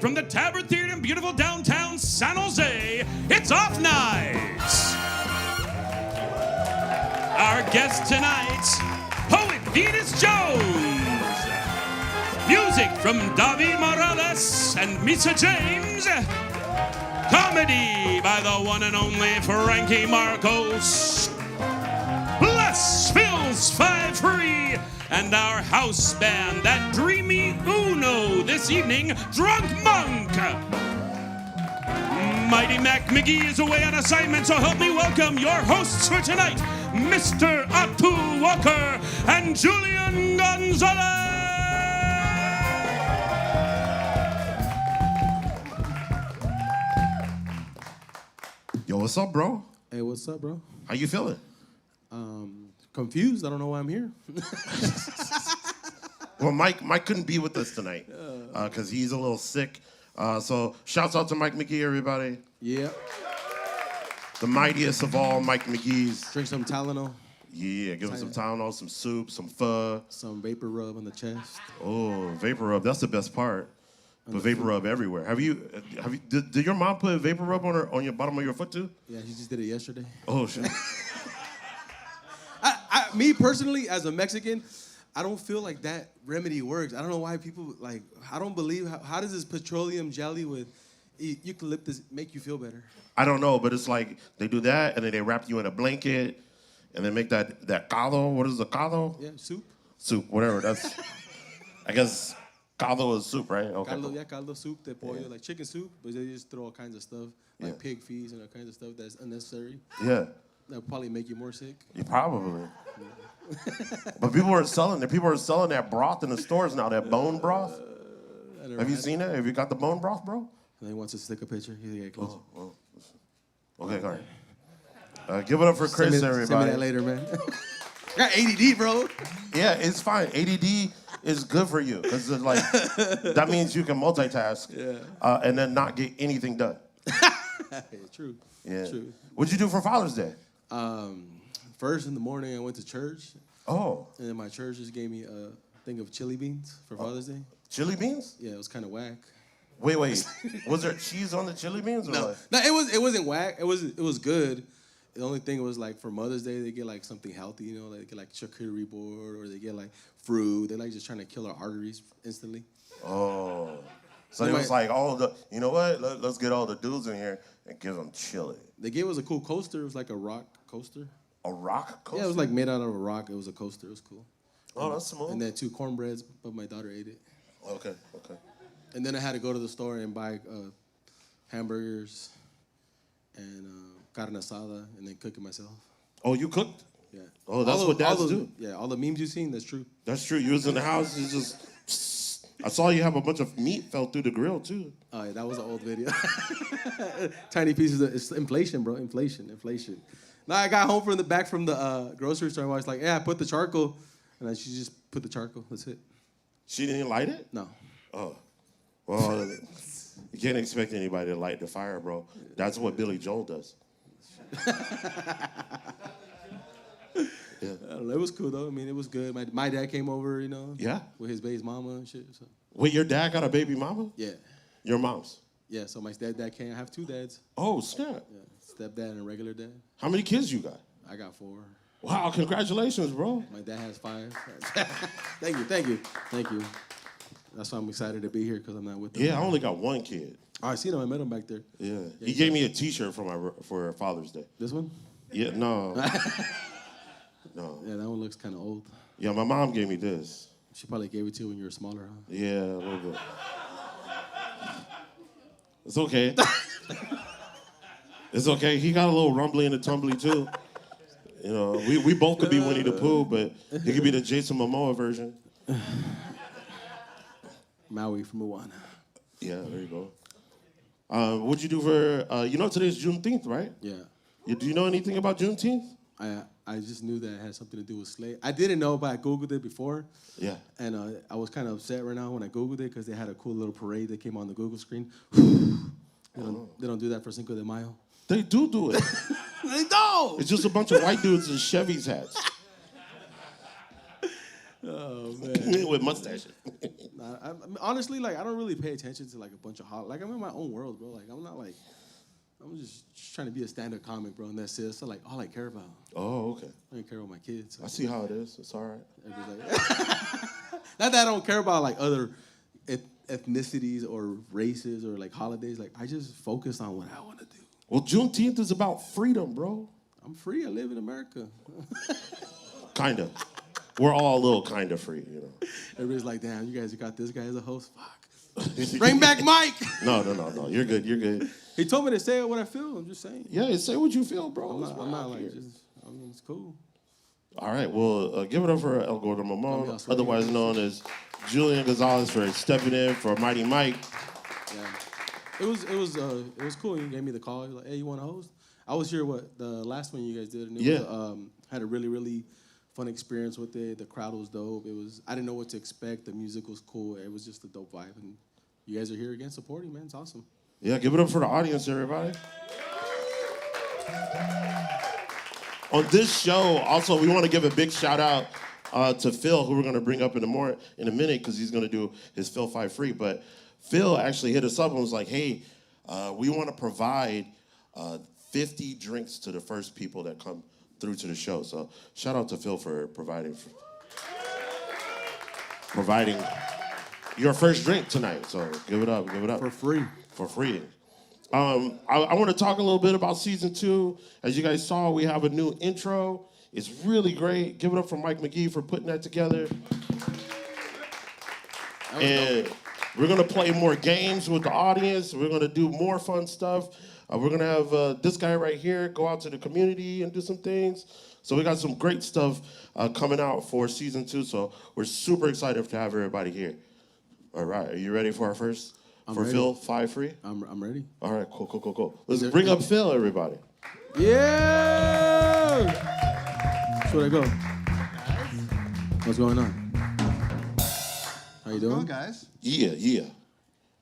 from the Tabard Theatre in beautiful downtown San Jose, it's Off Night. Our guest tonight, poet Venus Jones. Music from Davied Morales and Misa James. Comedy by the one and only Frankie Marcos. Plus Phil's 5 Free and our house band, that dreamy Uno this evening, Drunk Monk. Mighty Mac McGee is away on assignment, so help me welcome your hosts for tonight, Mr. Atu Walker and Julian Gonzalez. Yo, what's up, bro? Hey, what's up, bro? How you feeling? Confused. I don't know why I'm here. Well, Mike couldn't be with us tonight because he's a little sick. So shouts out to Mike McGee, everybody. Yeah. The mightiest of all Mike McGee's. Drink some Tylenol. Yeah, give him some Tylenol, some soup, some pho. Some vapor rub on the chest. Oh, vapor rub. That's the best part. But vapor rub everywhere. Did your mom put vapor rub on your bottom of your foot too? Yeah, she just did it yesterday. Oh, shit. Me personally, as a Mexican, I don't feel like that remedy works. I don't know why people, like, I don't believe, how does this petroleum jelly with eucalyptus make you feel better? I don't know, but it's like they do that, and then they wrap you in a blanket, and then make that caldo. What is the caldo? Yeah, soup. Soup, whatever. That's, I guess, caldo is soup, right? Okay. Caldo soup, de pollo, like chicken soup, but they just throw all kinds of stuff, like pig fees and all kinds of stuff that's unnecessary. Yeah. That'll probably make you more sick. You probably. But people are selling that broth in the stores now, that bone broth. Have you seen that? Have you got the bone broth, bro? And he wants to stick a picture. He's get closer. Oh. Okay, all right. Give it up for Chris, everybody. Send me that later, man. Got ADD, bro. Yeah, it's fine. ADD is good for you because like that means you can multitask and then not get anything done. True. Yeah. True. What'd you do for Father's Day? First in the morning, I went to church. Oh. And then my church just gave me a thing of chili beans for Father's Day. Chili beans? Yeah, it was kind of whack. Wait. Was there cheese on the chili beans? Or No, what? no, it wasn't whack. It was good. The only thing was like for Mother's Day, they get like something healthy, you know, like they get like charcuterie board or they get like fruit. They like just trying to kill our arteries instantly. Oh. So it was like all the, you know what? Let's get all the dudes in here and give them chili. They gave us a cool coaster. It was like a rock coaster. A rock coaster? Yeah, it was like made out of a rock. It was a coaster. It was cool. Oh, that's smooth. And then 2 cornbreads, but my daughter ate it. Okay. And then I had to go to the store and buy hamburgers and carne asada and then cook it myself. Oh, you cooked? Yeah. Oh, that's what dads do. Yeah, all the memes you've seen, that's true. That's true. You was in the house, you just... I saw you have a bunch of meat fell through the grill, too. Oh, yeah, that was an old video. Tiny pieces of... It's inflation, bro. Inflation. Now, I got home from the grocery store and I was like, yeah, I put the charcoal. And then she just put the charcoal. That's it. She didn't light it? No. Oh. Well, you can't expect anybody to light the fire, bro. That's what Billy Joel does. Yeah. I don't know, it was cool, though. I mean, it was good. My dad came over, you know. Yeah? With his baby's mama and shit. So. Wait, your dad got a baby mama? Yeah. Your mom's? Yeah, so my stepdad can't. I have 2 dads. Oh, snap. Yeah, stepdad and a regular dad. How many kids you got? I got 4. Wow, congratulations, bro. My dad has 5. Thank you. That's why I'm excited to be here because I'm not with them. Yeah, I only got 1 kid. Oh, I seen him. I met him back there. Yeah. He gave me a T-shirt for Father's Day. This one? Yeah, no. No. Yeah, that one looks kind of old. Yeah, my mom gave me this. She probably gave it to you when you were smaller, huh? Yeah, a little bit. It's okay. It's okay. He got a little rumbly and a tumbly, too. You know, we both could be Winnie the Pooh, but he could be the Jason Momoa version. Maui from Moana. Yeah, there you go. What'd you do for, you know today's Juneteenth, right? Yeah. Do you know anything about Juneteenth? I just knew that it had something to do with slave. I didn't know, but I Googled it before. Yeah. And I was kind of upset right now when I Googled it because they had a cool little parade that came on the Google screen. They don't do that for Cinco de Mayo. They do it. They don't! It's just a bunch of white dudes in Chevy's hats. Oh man. With mustaches. Nah, honestly, like I don't really pay attention to like a bunch of like I'm in my own world, bro. Like I'm not like I'm just trying to be a stand-up comic, bro, and that's it. So like all I care about. Oh, okay. I don't care about my kids. So. I see how it is. It's all right. Like, not that I don't care about like other ethnicities or races or like holidays. Like I just focus on what I want to do. Well, Juneteenth is about freedom, bro. I'm free. I live in America. Kinda. We're all a little kinda free, you know. Everybody's like, damn, you guys got this guy as a host? Fuck. Bring back Mike. No. You're good. You're good. He told me to say what I feel. I'm just saying. Yeah, say what you feel, bro. I'm not like just. I mean, it's cool. All right, well, give it up for El Gordo Mamon, otherwise known as Julian Gonzalez, for stepping in for Mighty Mike. Yeah, it was cool. You gave me the call. You're like, hey, you want to host? I was here. The last one you guys did? And it was, had a really, really fun experience with it. The crowd was dope. I didn't know what to expect. The music was cool. It was just a dope vibe. And you guys are here again supporting, man. It's awesome. Yeah, give it up for the audience, everybody. On this show, also, we want to give a big shout out to Phil, who we're going to bring up in a minute, because he's going to do his Phil 5 free. But Phil actually hit us up and was like, hey, we want to provide 50 drinks to the first people that come through to the show. So shout out to Phil for providing your first drink tonight. So give it up. For free. For free. I want to talk a little bit about season 2. As you guys saw, we have a new intro. It's really great. Give it up for Mike McGee for putting that together. And we're going to play more games with the audience. We're going to do more fun stuff. We're going to have this guy right here go out to the community and do some things. So we got some great stuff coming out for season 2. So we're super excited to have everybody here. All right. Are you ready for our first? I'm for ready. Phil 5 free? I'm ready. All right, cool. Let's bring up Phil, everybody. Yeah! That's where I go. What's going on? How you doing? Guys? Yeah.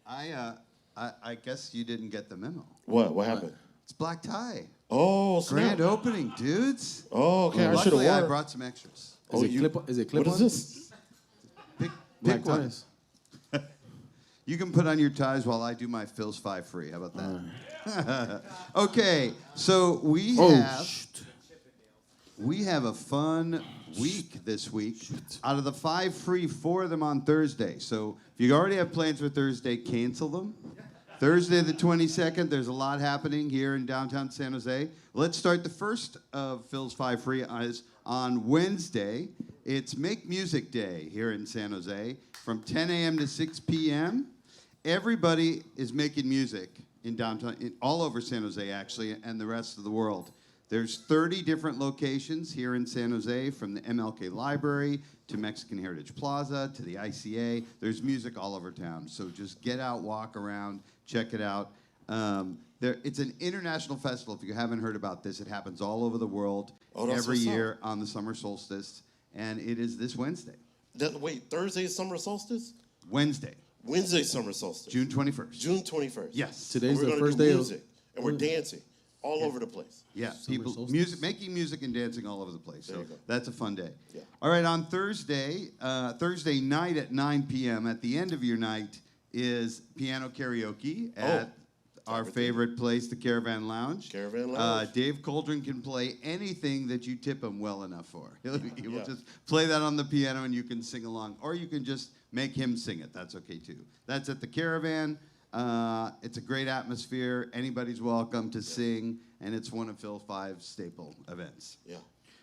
I guess you didn't get the memo. What happened? It's black tie. Oh, snap. Grand opening, dudes. Oh, okay. I should have Luckily, I worn. brought some extras. Is it clip What is this? Pick Black one. ties. You can put on your ties while I do my Phil's 5 free. How about that? Okay, so we have a fun week this week. Out of the 5 free, 4 of them on Thursday. So if you already have plans for Thursday, cancel them. Thursday the 22nd, there's a lot happening here in downtown San Jose. Let's start the first of Phil's 5 free on Wednesday. It's Make Music Day here in San Jose from 10 a.m. to 6 p.m. Everybody is making music in downtown, all over San Jose, actually, and the rest of the world. There's 30 different locations here in San Jose, from the MLK Library to Mexican Heritage Plaza to the ICA. There's music all over town. So just get out, walk around, check it out. It's an international festival. If you haven't heard about this, it happens all over the world every year on the summer solstice, and it is this Wednesday. Wait, Thursday is summer solstice? Wednesday, summer solstice. June 21st. June 21st. Yes. Today's and the we're first do day music, and we're dancing all over the place. Yeah, solstice. making music and dancing all over the place. There So you go. that's a fun day. Yeah. All right, on Thursday night at 9 p.m., at the end of your night, is piano karaoke at our favorite place, the Caravan Lounge. Caravan Lounge. Dave Coldren can play anything that you tip him well enough for. He will just play that on the piano and you can sing along. Or you can just make him sing it. That's okay, too. That's at the Caravan. It's a great atmosphere. Anybody's welcome to sing, and it's one of Phil 5's staple events. Yeah.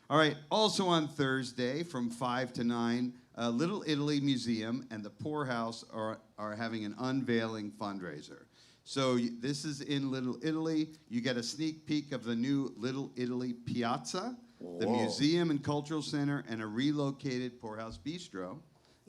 All right, also on Thursday from 5 to 9, Little Italy Museum and the Poorhouse are having an unveiling fundraiser. So this is in Little Italy. You get a sneak peek of the new Little Italy Piazza, the museum and cultural center, and a relocated Poorhouse Bistro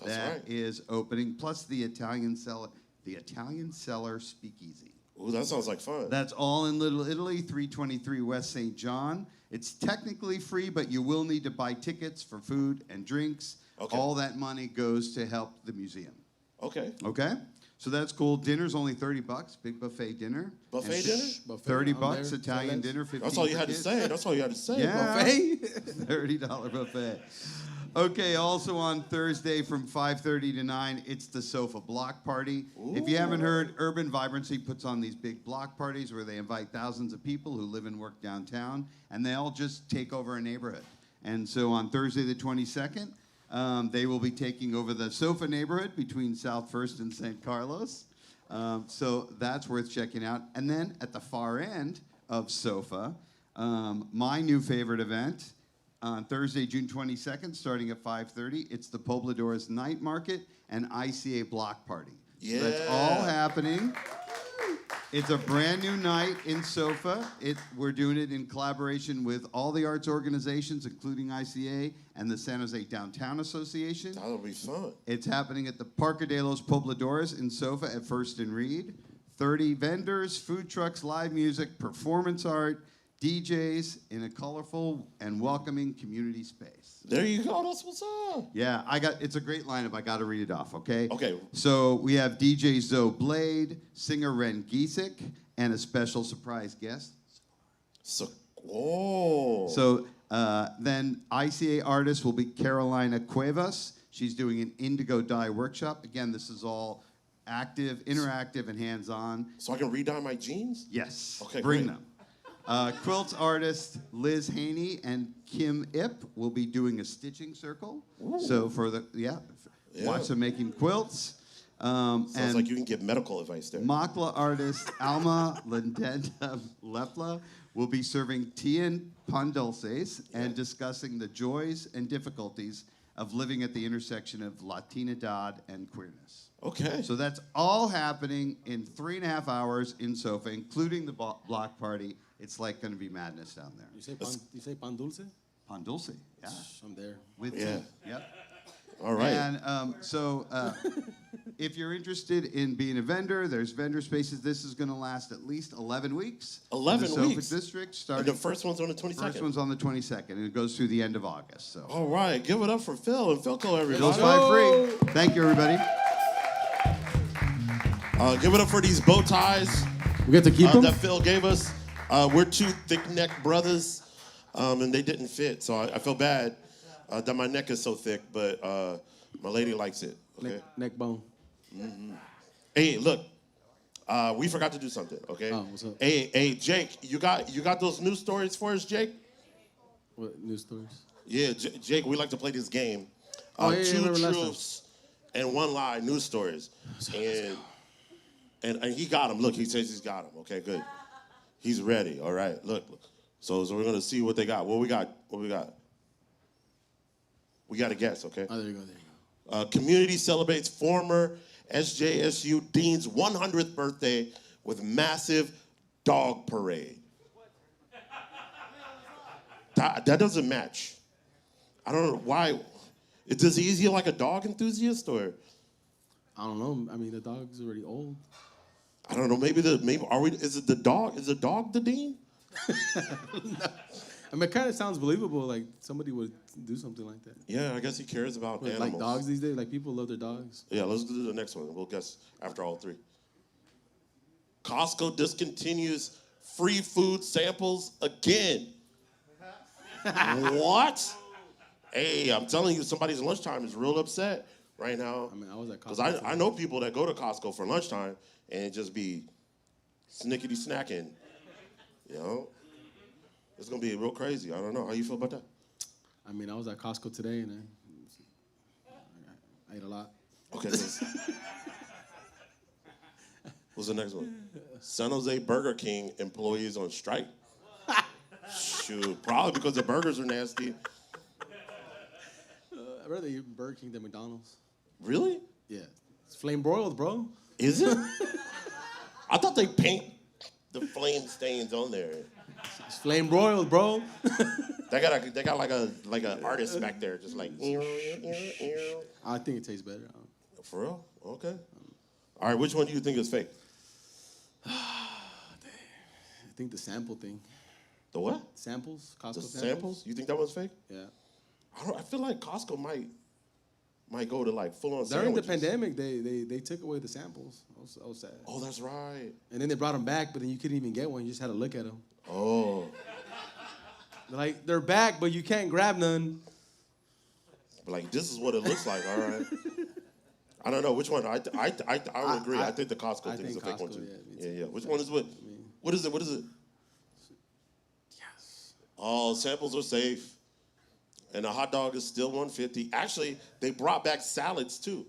that is opening, plus the Italian Cellar Speakeasy. Ooh, that sounds like fun. That's all in Little Italy, 323 West St. John. It's technically free, but you will need to buy tickets for food and drinks. Okay. All that money goes to help the museum. Okay. Okay? So that's cool. Dinner's only $30. Big buffet dinner. Buffet dinner? $30 Italian dinner. 15 That's all you for had to kids. say. That's all you had to say. Yeah. Buffet? $30 buffet. Okay, also on Thursday from 5:30 to 9, it's the Sofa Block Party. If you haven't heard, Urban Vibrancy puts on these big block parties where they invite thousands of people who live and work downtown, and they all just take over a neighborhood. And so on Thursday the 22nd, they will be taking over the Sofa neighborhood between South First and St. Carlos. So that's worth checking out. And then at the far end of Sofa, my new favorite event, on Thursday, June 22nd, starting at 5:30, it's the Pobladores Night Market and ICA Block Party. Yeah. So that's all happening. It's a brand new night in Sofa. We're doing it in collaboration with all the arts organizations, including ICA and the San Jose Downtown Association. That'll be fun. It's happening at the Parque de los Pobladores in Sofa at First and Reed. 30 vendors, food trucks, live music, performance art, DJs in a colorful and welcoming community space. There you go. That's what's up. Yeah, it's a great lineup. I got to read it off, okay? Okay. So we have DJ Zoe Blade, singer Ren Giesek, and a special surprise guest. So then ICA artist will be Carolina Cuevas. She's doing an indigo dye workshop. Again, this is all active, interactive, and hands-on. So I can re-dye my jeans? Yes. Okay, Bring great. them. Quilts artist Liz Haney and Kim Ip will be doing a stitching circle. Ooh. So watch them making quilts. Sounds like you can get medical advice there. Makla artist Alma Lindenda Lepla will be serving tea and pan dulces and discussing the joys and difficulties of living at the intersection of Latinidad and queerness. Okay. So that's all happening in 3.5 hours in Sofa, including the block party. It's like going to be madness down there. You say pan dulce? Pan dulce, yeah. I'm there. With Yeah. Yep. All right. And if you're interested in being a vendor, there's vendor spaces. This is going to last at least 11 weeks. 11 in the weeks? Sofa District. And Starting the first one's on the 22nd. First one's on the 22nd, and it goes through the end of August. So. All right. Give it up for Phil and Philco, everybody. Those 5 free. Thank you, everybody. Give it up for these bow ties We get to keep them? that Phil gave us. We're 2 thick-neck brothers, and they didn't fit, so I feel bad that my neck is so thick, but my lady likes it. Okay. Neck bone. Hey, look, we forgot to do something. Okay. Oh, what's up? Hey, Jake, you got those news stories for us, Jake? What news stories? Yeah, Jake, we like to play this game. Oh, yeah, 2 remember last time. truths and 1 lie news stories, and he got them. Look, he says he's got them. Okay, good. He's ready. All right. Look. So we're gonna see what they got. What we got? We got a guess. Okay. Oh, there you go. Community celebrates former SJSU Dean's 100th birthday with massive dog parade. That doesn't match. I don't know why. Is he like a dog enthusiast or? I don't know. I mean, the dog's already old. I don't know. Is it the dog? Is the dog the dean? I mean, it kind of sounds believable. Like somebody would do something like that. Yeah, I guess he cares about animals. Like dogs these days. Like people love their dogs. Yeah, let's do the next one. We'll guess after all 3. Costco discontinues free food samples again. What? Hey, I'm telling you, somebody's lunchtime is real upset right now. I mean, I was at Costco. Because I know people that go to Costco for lunchtime and just be snickety snacking. You know? It's going to be real crazy. I don't know. How you feel about that? I mean, I was at Costco today and I ate a lot. Okay. What's the next one? San Jose Burger King employees on strike. Shoot, probably because the burgers are nasty. I'd rather eat Burger King than McDonald's. Really? Yeah. It's flame broiled, bro. Is it? I thought they paint the flame stains on there. It's flame broiled, bro. They got like a artist back there, just like. I think it tastes better. For real? Okay. All right, which one do you think is fake? I think the sample thing. The what? Samples? Costco The samples? samples? You think that one's fake? Yeah. I feel like Costco might go to like full on During the sandwiches. pandemic, they took away the samples. I was sad. Oh, that's right. And then they brought them back, but then you couldn't even get one. You just had to look at them. Oh. They're back, but you can't grab none. Like, this is what it looks like, all right? I don't know which one. I would agree. I think the Costco thing is a fake one, too. Yeah. Which one is what? What is it? Yes. Oh, samples are safe. And the hot dog is still $1.50. Actually, they brought back salads, too.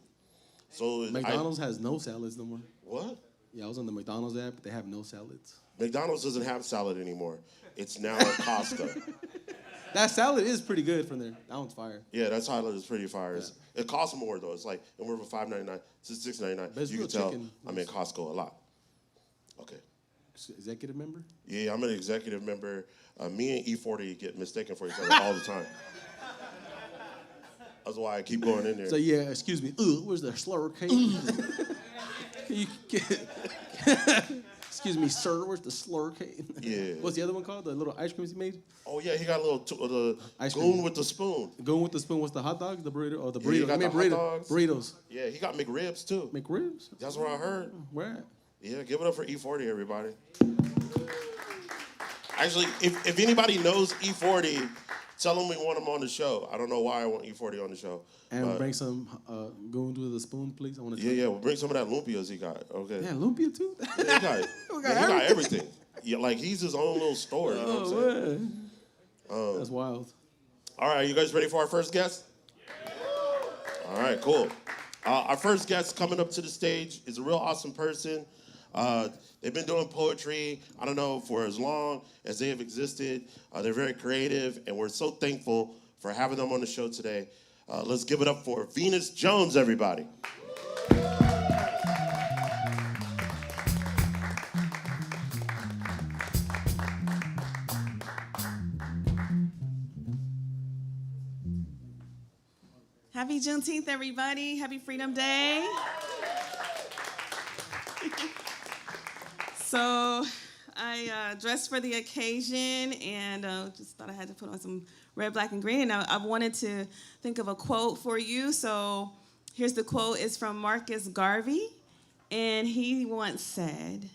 So McDonald's has no salads no more. What? Yeah, I was on the McDonald's app. They have no salads. McDonald's doesn't have salad anymore. It's now Costco. That salad is pretty good from there. That one's fire. Yeah, that salad is pretty fire. Yeah. It costs more, though. It's like anywhere from $5.99 to $6.99. You can tell I'm in Costco a lot. Okay. Executive member? Yeah, I'm an executive member. Me and E40 get mistaken for each other all the time. That's why I keep going in there. So, yeah, excuse me. Where's the slurry cake? Excuse me, sir. Where's the slurry cake? Yeah. What's the other one called? The little ice cream he made? Oh, yeah, he got a little the ice goon cream. with the spoon. Goon with the spoon. What's the hot dog? The burrito? Oh, the burrito. Yeah, he got the hot dogs. Burritos. Yeah, he got McRibs, too. McRibs? That's what I heard. Where at? Yeah, give it up for E40, everybody. Actually, if anybody knows E40, tell them we want him on the show. I don't know why I want E40 on the show. And bring some goon with a spoon, please. I want to. Yeah. We'll bring some of that lumpias he got. Okay. Yeah, lumpia too. Yeah, he got everything. Yeah, like he's his own little store. You know what I'm saying? That's wild. All right, you guys ready for our first guest? All right, cool. Our first guest coming up to the stage is a real awesome person. They've been doing poetry, I don't know, for as long as they have existed. They're very creative, and we're so thankful for having them on the show today. Let's give it up for Venus Jones, everybody. Happy Juneteenth, everybody. Happy Freedom Day. So I dressed for the occasion and just thought I had to put on some red, black, and green. And I wanted to think of a quote for you. So here's the quote. It's from Marcus Garvey. And he once said,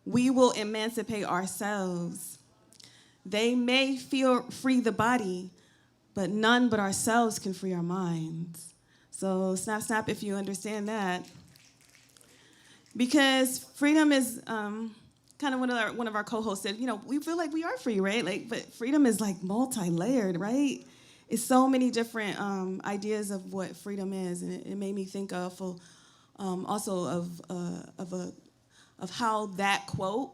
"We will emancipate ourselves. They may free the body, but none but ourselves can free our minds." So snap, snap if you understand that. Because freedom is kind of one of our co-hosts said, we feel like we are free, right? But freedom is like multi-layered, right? It's so many different ideas of what freedom is, and it made me think of also of how that quote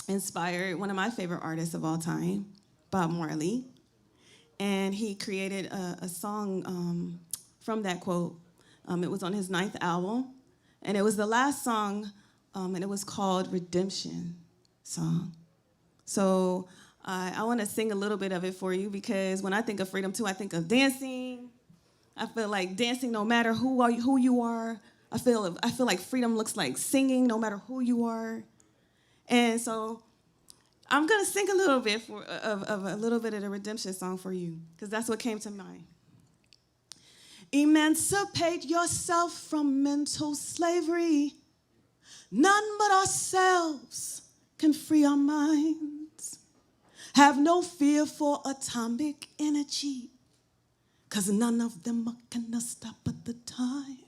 inspired one of my favorite artists of all time, Bob Marley, and he created a song from that quote. It was on his 9th album. And it was the last song, and it was called Redemption Song. So I want to sing a little bit of it for you because when I think of freedom, too, I think of dancing. I feel like dancing no matter who you are. I feel like freedom looks like singing no matter who you are. And so I'm going to sing a little bit of a little bit of the Redemption Song for you because that's what came to mind. Emancipate yourself from mental slavery. None but ourselves can free our minds. Have no fear for atomic energy, 'cause none of them are gonna stop at the time.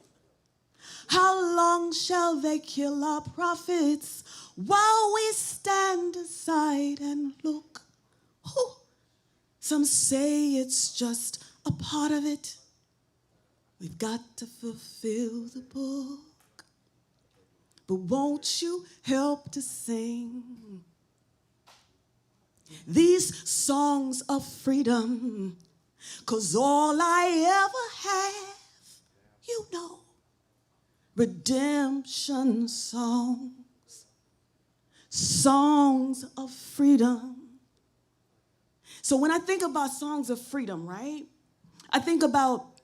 How long shall they kill our prophets while we stand aside and look? Ooh. Some say it's just a part of it. We've got to fulfill the book. But won't you help to sing these songs of freedom? 'Cause all I ever have, redemption songs, songs of freedom. So when I think about songs of freedom, right, I think about,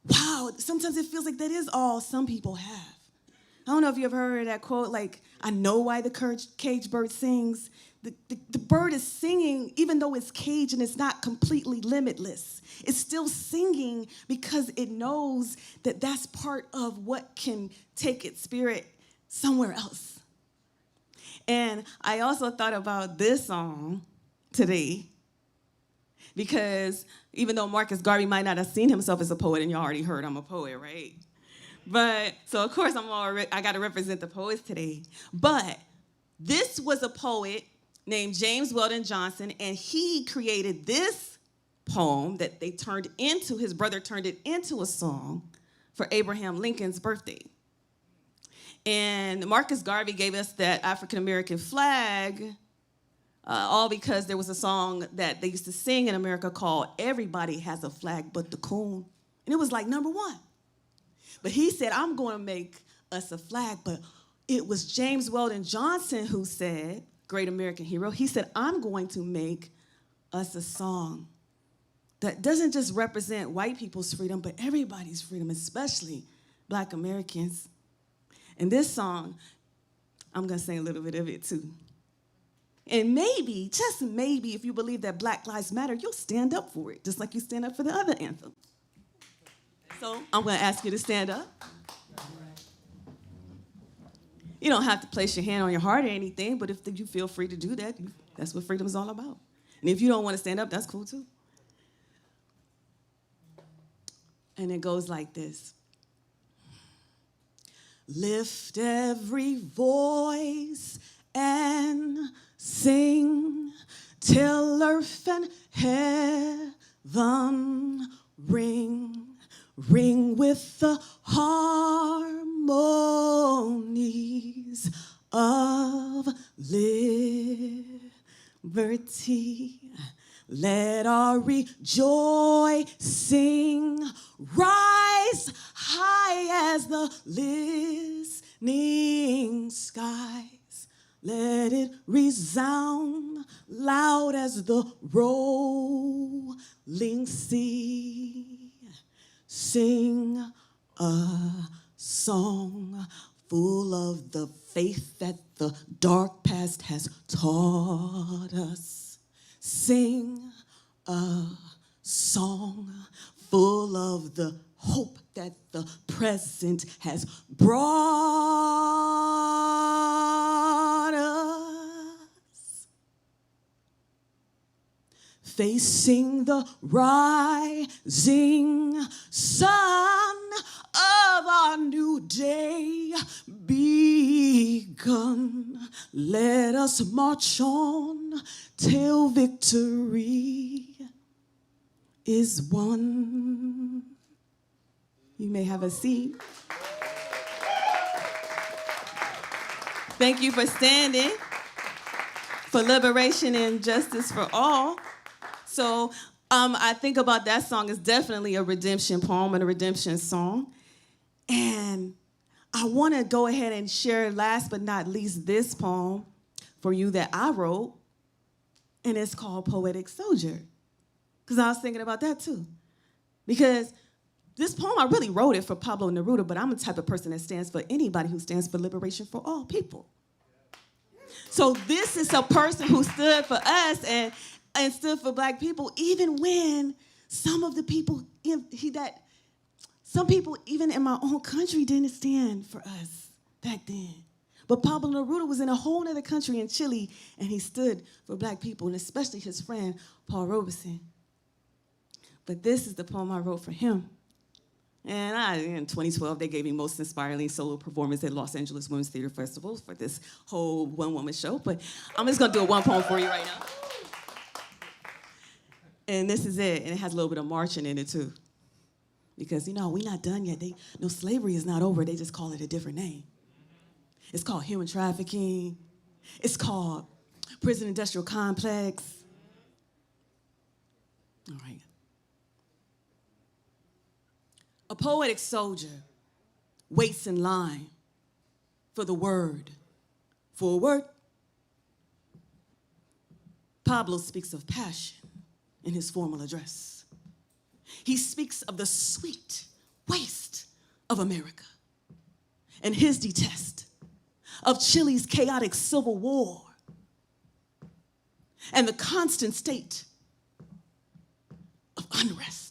wow, sometimes it feels like that is all some people have. I don't know if you ever heard of that quote, like, I know why the caged bird sings. The bird is singing even though it's caged and it's not completely limitless. It's still singing because it knows that that's part of what can take its spirit somewhere else. And I also thought about this song today. because even though Marcus Garvey might not have seen himself as a poet, and you already heard I'm a poet, right? But, so of course I got to represent the poets today. But this was a poet named James Weldon Johnson, and he created this poem that his brother turned it into a song for Abraham Lincoln's birthday. And Marcus Garvey gave us that African-American flag all because there was a song that they used to sing in America called Everybody Has a Flag But the Coon. And it was like #1. But he said, I'm going to make us a flag. But it was James Weldon Johnson who said, great American hero, he said, I'm going to make us a song that doesn't just represent white people's freedom, but everybody's freedom, especially Black Americans. And this song, I'm going to sing a little bit of it too. And maybe, just maybe, if you believe that Black Lives Matter, you'll stand up for it, just like you stand up for the other anthem. So I'm going to ask you to stand up. You don't have to place your hand on your heart or anything, but if you feel free to do that, that's what freedom is all about. And if you don't want to stand up, that's cool too. And it goes like this. Lift every voice and sing till earth and heaven ring, ring with the harmonies of liberty. Let our rejoicing rise high as the listening skies. Let it resound loud as the rolling sea. Sing a song full of the faith that the dark past has taught us. Sing a song full of the hope that the present has brought us. Facing the rising sun of our new day begun, let us march on till victory is won. You may have a seat. Thank you for standing for liberation and justice for all. So I think about that song as definitely a redemption poem and a redemption song. And I want to go ahead and share, last but not least, this poem for you that I wrote. And it's called Poetic Soldier. Because I was thinking about that too. Because this poem, I really wrote it for Pablo Neruda, but I'm the type of person that stands for anybody who stands for liberation for all people. So this is a person who stood for us and stood for Black people, even when some of the people, some people even in my own country didn't stand for us back then. But Pablo Neruda was in a whole other country in Chile, and he stood for Black people, and especially his friend, Paul Robeson. But this is the poem I wrote for him. And in 2012, they gave me Most Inspiring Solo Performance at Los Angeles Women's Theater Festival for this whole one-woman show. But I'm just going to do a one poem for you right now. And this is it. And it has a little bit of marching in it, too. Because, we're not done yet. Slavery is not over. They just call it a different name. It's called human trafficking. It's called prison industrial complex. All right. A poetic soldier waits in line for the word. For a word. Pablo speaks of passion in his formal address. He speaks of the sweet waste of America and his detest of Chile's chaotic civil war and the constant state of unrest.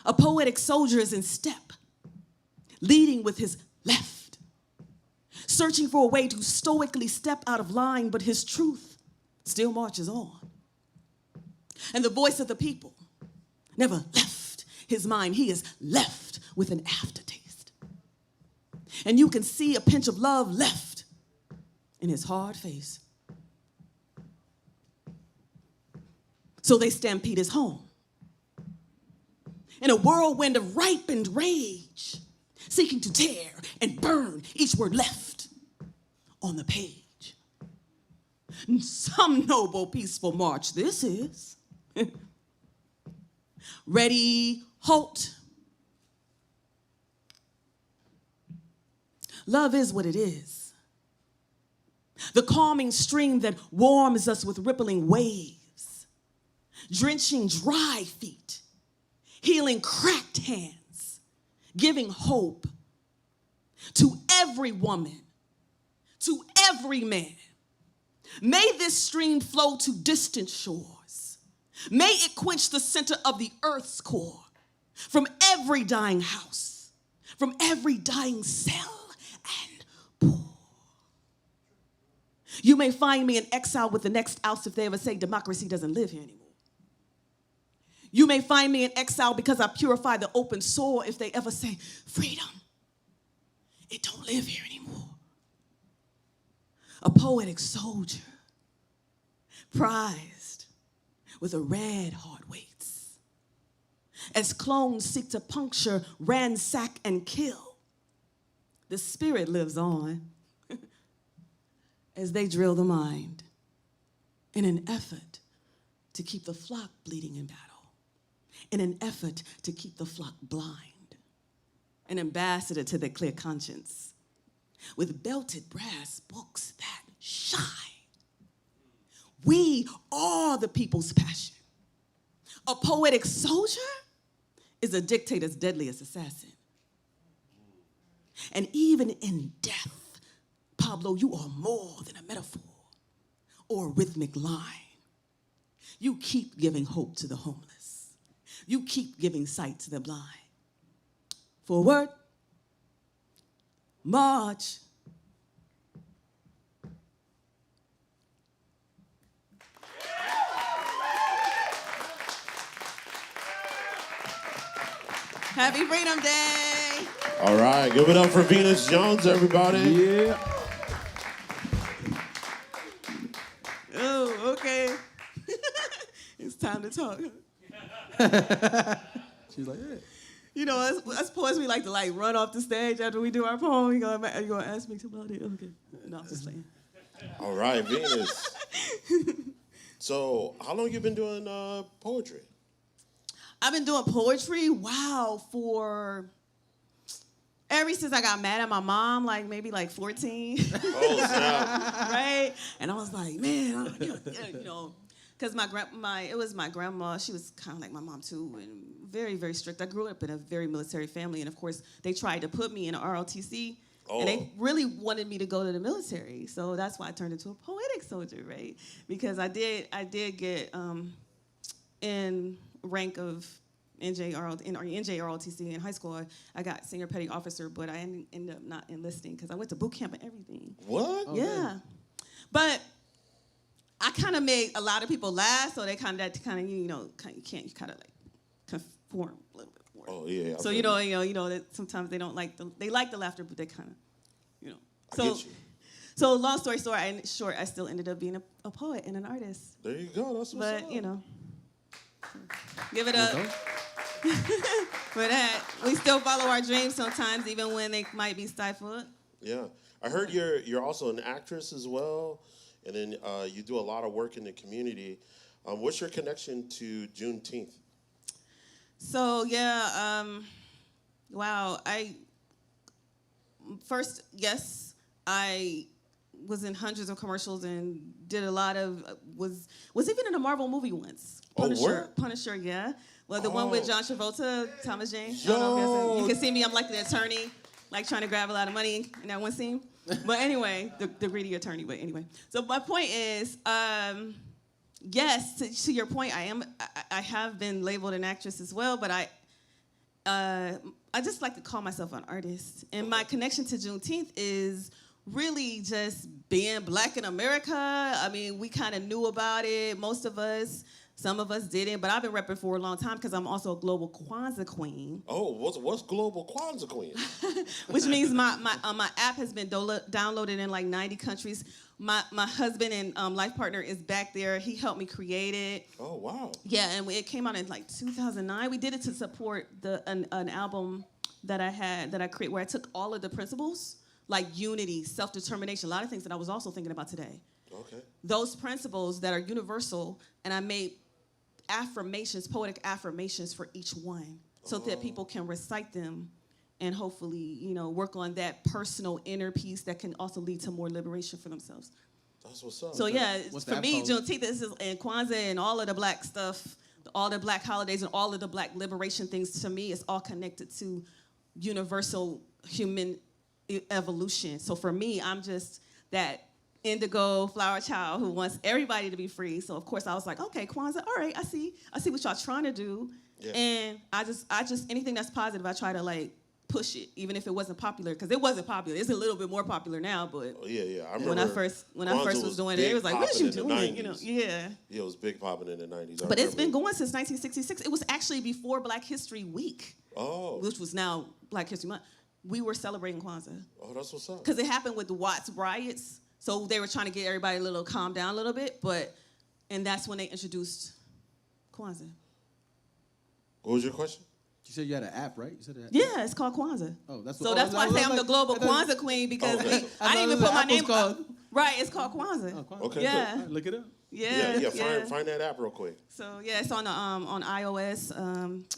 A poetic soldier is in step, leading with his left, searching for a way to stoically step out of line, but his truth still marches on. And the voice of the people never left his mind. He is left with an aftertaste. And you can see a pinch of love left in his hard face. So they stampede his home. In a whirlwind of ripened rage, seeking to tear and burn each word left on the page. Some noble, peaceful march this is. Ready, halt. Love is what it is. The calming stream that warms us with rippling waves, drenching dry feet, healing cracked hands, giving hope to every woman, to every man. May this stream flow to distant shores. May it quench the center of the earth's core, from every dying house, from every dying cell and pore. You may find me in exile with the next ounce if they ever say democracy doesn't live here anymore. You may find me in exile because I purify the open soil if they ever say freedom, it don't live here anymore. A poetic soldier, prized with a red heart waits. As clones seek to puncture, ransack, and kill, the spirit lives on as they drill the mind in an effort to keep the flock bleeding in battle, in an effort to keep the flock blind, an ambassador to their clear conscience, with belted brass books that shine. We are the people's passion. A poetic soldier is a dictator's deadliest assassin. And even in death, Pablo, you are more than a metaphor or a rhythmic line. You keep giving hope to the homeless. You keep giving sight to the blind. Forward, march. Happy Freedom Day! All right, give it up for Venus Jones, everybody. Yeah. Oh, okay. It's time to talk. She's like, yeah. You know, us poets, we like to run off the stage after we do our poem. You gonna ask me about it? Okay. No, I'm just playing. All right, Venus. So, how long you been doing poetry? I've been doing poetry, for ever since I got mad at my mom, maybe 14. Oh, snap. Right? And I was like, man, because it was my grandma. She was kind of like my mom too, and very, very strict. I grew up in a very military family, and of course, they tried to put me in an ROTC, and they really wanted me to go to the military. So that's why I turned into a poetic soldier, right? Because I did get in rank of NJROTC in high school. I got senior petty officer, but I ended up not enlisting because I went to boot camp and everything. What? Oh, yeah. But I kind of made a lot of people laugh, so they kind of conform a little bit more. Oh yeah. So that sometimes they don't like they like the laughter, but they kind of I get you. So long story short, I still ended up being a poet and an artist. There you go. That's what's But up. give it up. For that, we still follow our dreams sometimes, even when they might be stifled. Yeah, I heard you're also an actress as well, and then you do a lot of work in the community. What's your connection to Juneteenth? So yeah, wow. I was in hundreds of commercials and did a lot of was even in a Marvel movie once. Punisher, yeah. Well, the one with John Travolta, Thomas Jane. I don't know if you can see me. I'm like the attorney, trying to grab a lot of money in that one scene. But anyway, the greedy attorney. But anyway, so my point is, yes, to your point, I have been labeled an actress as well, but I just like to call myself an artist. And my connection to Juneteenth is really just being black in America. I mean, we kind of knew about it, most of us. Some of us didn't, but I've been repping for a long time because I'm also a global Kwanzaa queen. Oh, what's Global Kwanzaa Queen? Which means my app has been downloaded in like 90 countries. My husband and life partner is back there. He helped me create it. Oh, wow. Yeah, and it came out in like 2009. We did it to support an album that I created where I took all of the principles, like unity, self-determination, a lot of things that I was also thinking about today. Okay. Those principles that are universal, and I made affirmations, poetic affirmations for each one so that people can recite them and hopefully, work on that personal inner peace that can also lead to more liberation for themselves. That's what's up. So yeah, What's for that me, called? Juneteenth and Kwanzaa and all of the black stuff, all the black holidays and all of the black liberation things, to me, it's all connected to universal human evolution. So for me, I'm just that indigo flower child who wants everybody to be free. So of course I was like, okay, Kwanzaa, all right, I see what y'all trying to do. Yeah. And I just anything that's positive, I try to like push it, even if it wasn't popular, because it wasn't popular. It's a little bit more popular now, but Oh, yeah. I remember when I first was doing it, it was like, what big you popping in doing? the 90s. Yeah. Yeah, it was big popping in the 90s. But it's been going since 1966. It was actually before Black History Week, Oh. which was now Black History Month. We were celebrating Kwanzaa. Oh, that's what's up. Because it happened with the Watts riots. So they were trying to get everybody a little calm down a little bit, and that's when they introduced Kwanzaa. What was your question? You said you had an app, right? You said that. Yeah, it's called Kwanzaa. Oh, that's So that's why I say I'm the global Kwanzaa queen, because okay. I didn't even put my name called. Right, it's called Kwanzaa. Oh, Kwanzaa. Okay, Yeah. good. Look it up. Yeah. Find that app real quick. So yeah, it's on iOS.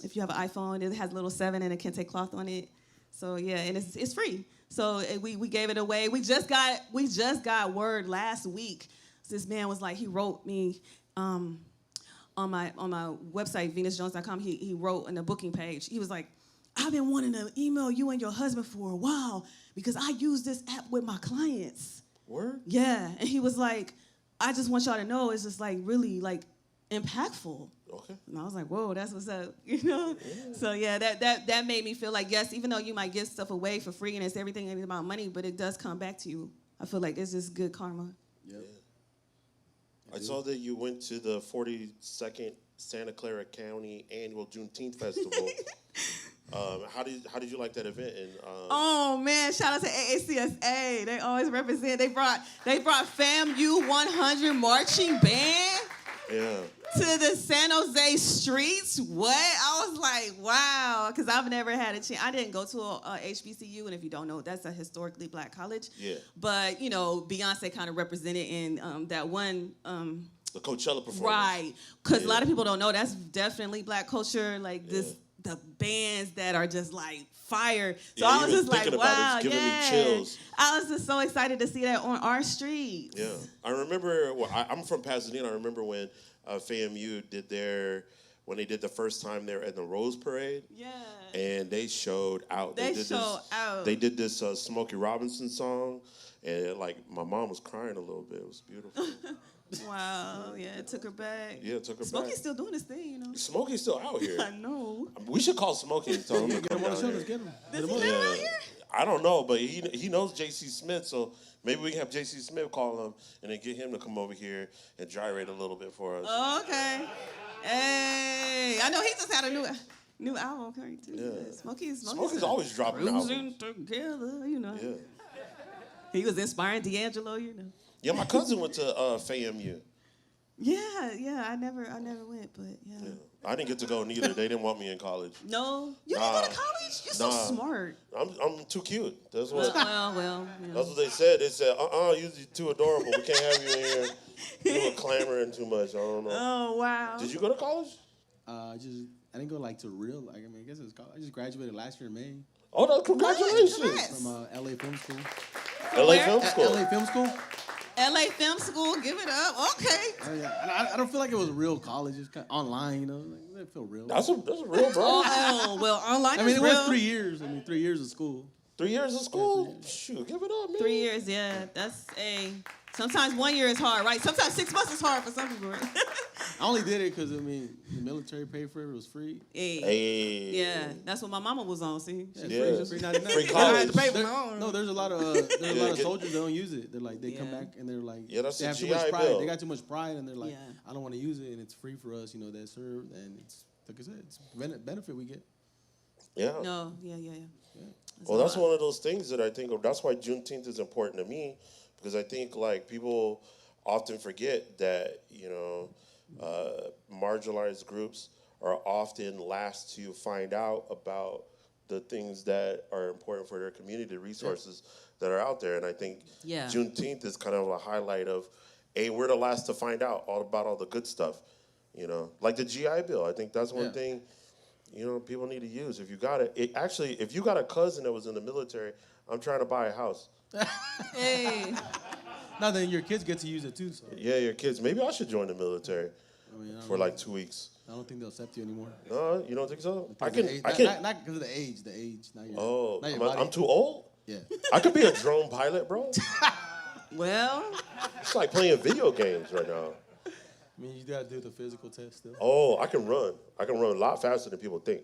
If you have an iPhone, it has a little 7 and it can take cloth on it. So yeah, and it's free. So we gave it away. We just got word last week. This man was like, he wrote me on my website venusjones.com. He wrote on the booking page. He was like, I've been wanting to email you and your husband for a while because I use this app with my clients. Word? Yeah, and he was like, I just want y'all to know it's just like really like impactful. Okay. And I was like, whoa, that's what's up, Yeah. So yeah, that made me feel like, yes, even though you might give stuff away for free and it's everything ain't about money, but it does come back to you. I feel like it's just good karma. Yep. I saw that you went to the 42nd Santa Clara County Annual Juneteenth Festival. How did you like that event? And Oh man, shout out to AACSA. They always represent. They brought FAMU 100 marching band yeah. to the San Jose streets. What? I was like, wow, because I've never had a chance. I didn't go to a HBCU, and if you don't know, that's a historically black college. Yeah. But Beyonce kind of represented in that one. The Coachella performance. Right, because Yeah. a lot of people don't know that's definitely black culture. Like this, the bands that are just like fire. So Yeah, I was even just like, thinking about wow, it's giving me yeah. chills. I was just so excited to see that on our streets. Yeah. I remember, I'm from Pasadena. I remember when FAMU when they did the first time there at the Rose Parade. Yeah. And they showed out. They showed out. They did this Smokey Robinson song. And like my mom was crying a little bit. It was beautiful. Wow, yeah, it took her back. Yeah, it took her Smokey's back. still doing his thing, Smokey's still out here. I know. We should call Smokey and tell him to Get come him on the down show. here. Let's get him. Does he live out here? I don't know, but he knows J.C. Smith, so maybe we can have J.C. Smith call him and then get him to come over here and gyrate a little bit for us. Okay. Hey, I know he just had a new album coming too. Yeah. Smokey's always dropping cruising albums. together, Yeah. He was inspiring D'Angelo, Yeah, my cousin went to FAMU. Yeah, I never went, but yeah. Yeah. I didn't get to go neither. They didn't want me in college. No, you didn't go to college? You're so smart. I'm too cute. That's what. Well. That's what they said. They said, you're too adorable. We can't have you in here. You were clamoring too much. I don't know. Oh wow. Did you go to college? I didn't go like to real. Like I guess it was college. I just graduated last year in May Oh, no, congratulations. Congrats. from LA Film School. LA Where? Film School. LA Film School. LA Film School, give it up. Okay. Yeah. I don't feel like it was real college. It's kind of online, Like, it didn't feel real. That's a real bro. Oh, well, online I mean, is it real. was 3 years. 3 years of school. 3 years of school? Shoot, give it up, man. 3 years, yeah. That's sometimes 1 year is hard, right? Sometimes 6 months is hard for some people, right? I only did it because, I mean, the military paid for it. It was free. Hey. Yeah, that's what my mama was on, see? Yeah. Free 99. Free I had college. to pay for my own. No, there's a lot of soldiers that don't use it. They're like, they come Yeah. back and they're like, Yeah, that's they a have too GI much pride. Bill. They got too much pride and they're like, Yeah. I don't want to use it and it's free for us, that served. And it's, like I said, it's benefit we get. Yeah. No, yeah. Well, that's one of those things that I think that's why Juneteenth is important to me, because I think like people often forget that marginalized groups are often last to find out about the things that are important for their community, the resources that are out there, and I think Juneteenth is kind of a highlight of, hey, we're the last to find out all about all the good stuff, like the GI Bill. I think that's one thing. People need to use. If you got it, if you got a cousin that was in the military, I'm trying to buy a house. Hey. Now then, your kids get to use it too. So. Yeah, your kids. Maybe I should join the military for like 2 weeks. I don't think they'll accept you anymore. No, you don't think so? I can. Not because of the age. The age. Not your, Oh, not your body. I'm too old. Yeah. I could be a drone pilot, bro. Well. It's like playing video games right now. I mean, you gotta do the physical test still. Oh, I can run. I can run a lot faster than people think.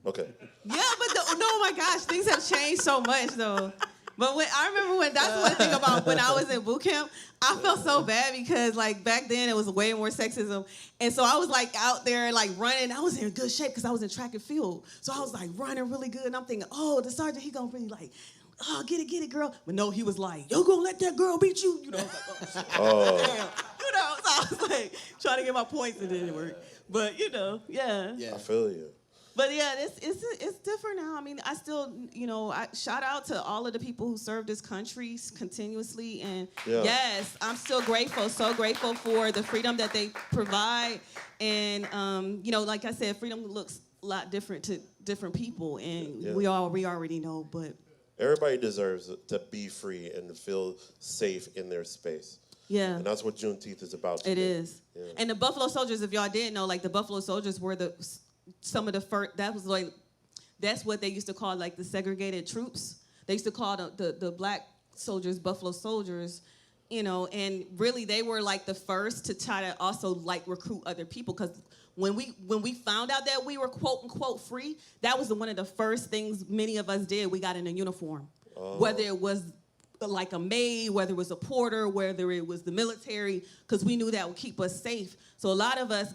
Okay. Yeah, but no, my gosh, things have changed so much though. But I remember that's one thing about when I was in boot camp, I felt so bad because like back then it was way more sexism. And so I was like out there like running. I was in good shape because I was in track and field. So I was like running really good. And I'm thinking, oh, the sergeant, he gonna really like, oh, get it, girl. But no, he was like, you gonna let that girl beat you? I was like, oh, damn. So I was like trying to get my points and it didn't work. But yeah. I feel you. But yeah, it's different now. I mean, I still, I shout out to all of the people who serve this country continuously. And yes, I'm still grateful, so grateful for the freedom that they provide. And, like I said, freedom looks a lot different to different people. And we already know, but. Everybody deserves to be free and to feel safe in their space. Yeah. And that's what Juneteenth is about. It is. Yeah. And the Buffalo Soldiers, if y'all didn't know, like the Buffalo Soldiers were some of the first, that's what they used to call like the segregated troops. They used to call the black soldiers Buffalo Soldiers, and really they were like the first to try to also like recruit other people, because when we found out that we were quote unquote free, that was one of the first things many of us did. We got in a uniform, whether it was like a maid, whether it was a porter, whether it was the military, because we knew that would keep us safe. So a lot of us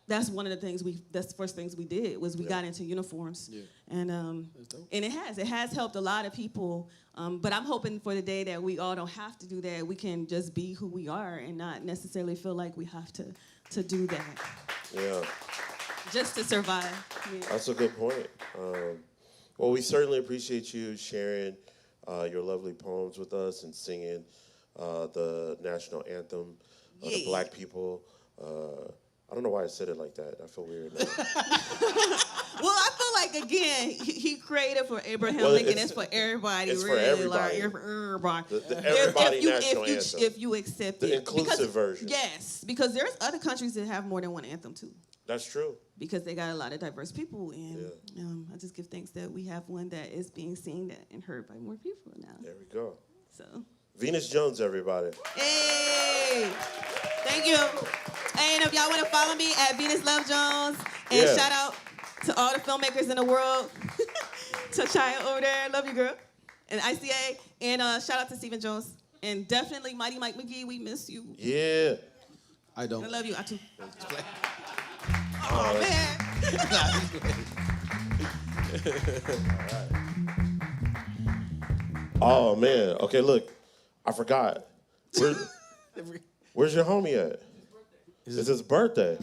that's one of the things that's the first things we did was we got into uniforms. Yeah. And it has helped a lot of people. But I'm hoping for the day that we all don't have to do that. We can just be who we are and not necessarily feel like we have to do that. Yeah. Just to survive. Yeah. That's a good point. Well, we certainly appreciate you sharing your lovely poems with us and singing the national anthem of the Black people. I don't know why I said it like that. I feel weird now. Well, I feel like, again, he created for Abraham Lincoln. It's for everybody. It's really. for everybody. Like, for everybody. The everybody national anthem. If you accept the it. inclusive version. Yes, because there's other countries that have more than one anthem, too. That's true. Because they got a lot of diverse people. And I just give thanks that we have one that is being seen and heard by more people now. There we go. So. Venus Jones, everybody. Hey, thank you. And if y'all want to follow me at Venus Love Jones, and shout out to all the filmmakers in the world. To Chaya over there, love you, girl. And ICA, and shout out to Stephen Jones. And definitely Mighty Mike McGee, we miss you. Yeah. I don't. I love you, I too. Oh, man. Oh, man. Okay, look. I forgot. Where's your homie at? It's his birthday.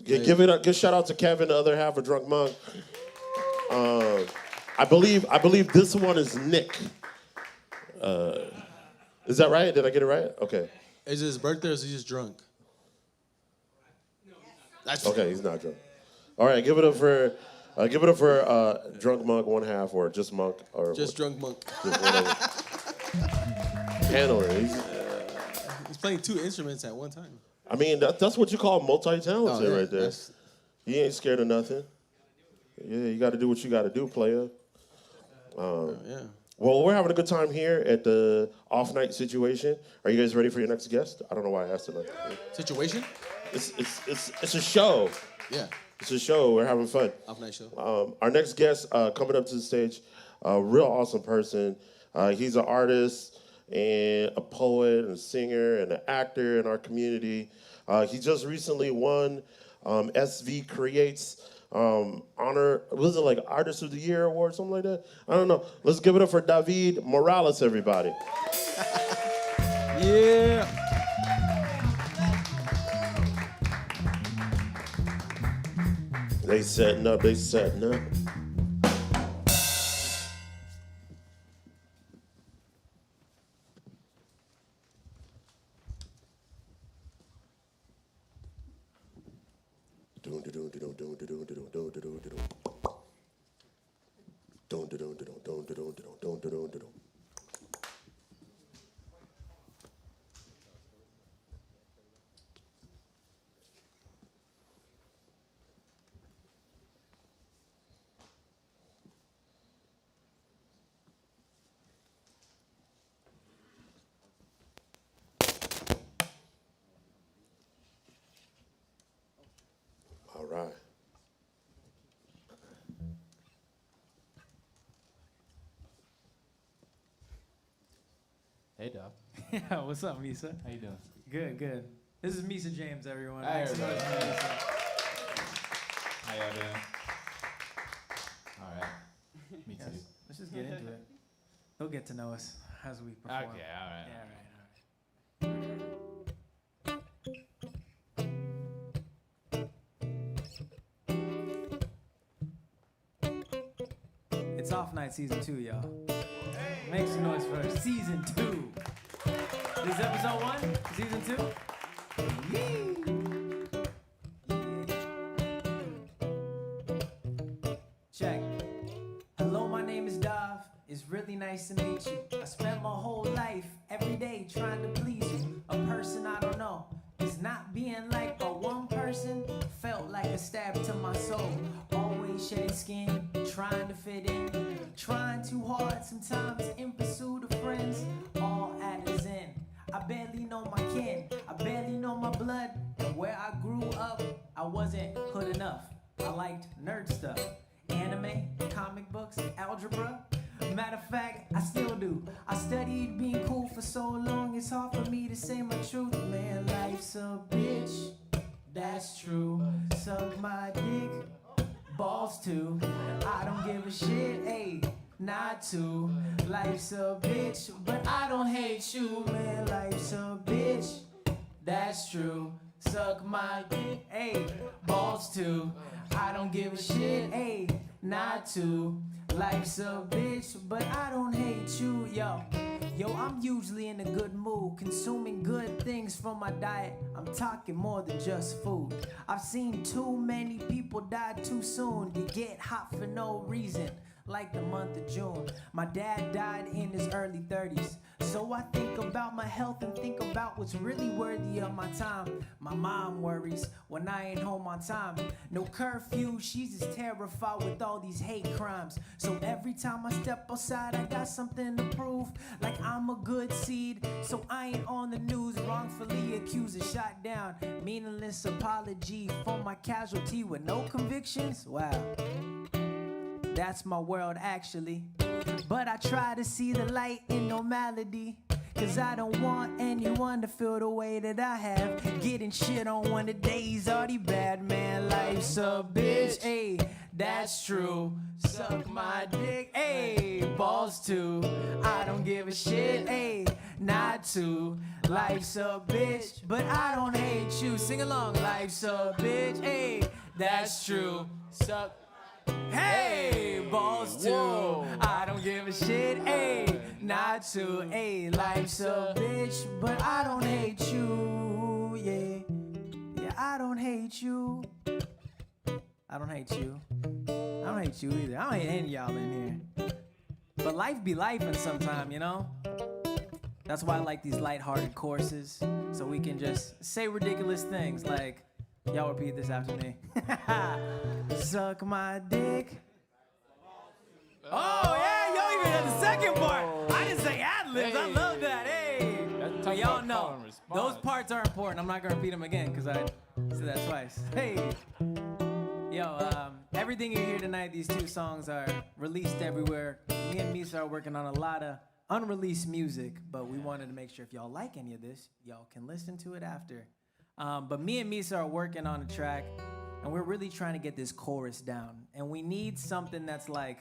Give it a good shout out to Kevin, the other half of Drunk Monk. I believe this one is Nick. Is that right? Did I get it right? Okay. Is it his birthday or is he just drunk? Okay, he's not drunk. All right, give it up for Drunk Monk, one half, or just Monk, or just Drunk Monk. Just whatever. Handler. He's playing two instruments at one time. I mean, that's what you call multi-talented right there. He ain't scared of nothing. Yeah, you got to do what you got to do, player. Well, we're having a good time here at the off-night situation. Are you guys ready for your next guest? I don't know why I asked it like that. Situation? It's a show. Yeah. It's a show. We're having fun. Off night show. Our next guest coming up to the stage, a real awesome person. He's an artist and a poet and a singer and an actor in our community. He just recently won SV Creates honor, was it like Artist of the Year award, something like that? I don't know. Let's give it up for Davied Morales, everybody. Yeah. They setting up. All right. Hey, Dog. Yeah, what's up, Misa? How you doing? Good, good. This is Misa James, everyone. Hi, Actually, everybody. Misa. How y'all doing? All right. Me too. Yes, let's just get into it. They'll get to know us as we perform. Okay, all right. Yeah, all right. It's Off Night Season 2, y'all. Make some noise for Season 2. This is Episode 1, Season 2. Yee! Check. Hello, my name is Dav. It's really nice to meet you. I spent my whole life, every day, trying to please you. A person I don't know. Cause not being like a one person felt like a stab to my soul. Always shedding skin, trying to fit in. Trying too hard sometimes in pursuit of friends. All at his end. I barely know my kin. I barely know my blood. And where I grew up, I wasn't hood enough. I liked nerd stuff. Anime, comic books, algebra. Matter of fact, I still do. I studied being cool for so long, it's hard for me to say my truth. Man, life's a bitch, that's true. Suck my dick, balls too. I don't give a shit, ayy, not to. Life's a bitch, but I don't hate you. Man, life's a bitch, that's true. Suck my dick, ayy, balls too. I don't give a shit, ayy, not to. Life's a bitch, but I don't hate you, yo. Yo, I'm usually in a good mood, consuming good things from my diet. I'm talking more than just food. I've seen too many people die too soon. You get hot for no reason, like the month of June. My dad died in his early 30s. So I think about my health and think about what's really worthy of my time. My mom worries when I ain't home on time. No curfew, she's as terrified with all these hate crimes. So every time I step outside, I got something to prove. Like I'm a good seed, so I ain't on the news. Wrongfully accused and shot down. Meaningless apology for my casualty with no convictions. Wow. That's my world actually. But I try to see the light in normality. Cause I don't want anyone to feel the way that I have. Getting shit on one of the days already bad, man. Life's a bitch, ayy, that's true. Suck my dick, ayy, balls too. I don't give a shit, ayy, not to. Life's a bitch, but I don't hate you. Sing along, life's a bitch, ayy, that's true. Suck. Hey, balls too. Whoa. I don't give a shit, ayy, not to. Ayy, life's a bitch, but I don't hate you. Yeah, yeah, I don't hate you. I don't hate you. I don't hate you either. I don't hate any of y'all in here. But life be lifing sometime, you know? That's why I like these lighthearted courses, so we can just say ridiculous things like, y'all repeat this after me. Suck my dick. Oh, yeah, y'all even had the second part. I didn't say ad-libs. I love that. Hey. That's But y'all Call know and response. those parts are important. I'm not gonna repeat them again because I said that twice. Hey, yo, everything you hear tonight, these 2 songs are released everywhere. Me and Misa are working on a lot of unreleased music, but we wanted to make sure if y'all like any of this, y'all can listen to it after. But me and Misa are working on a track, and we're really trying to get this chorus down. And we need something that's like,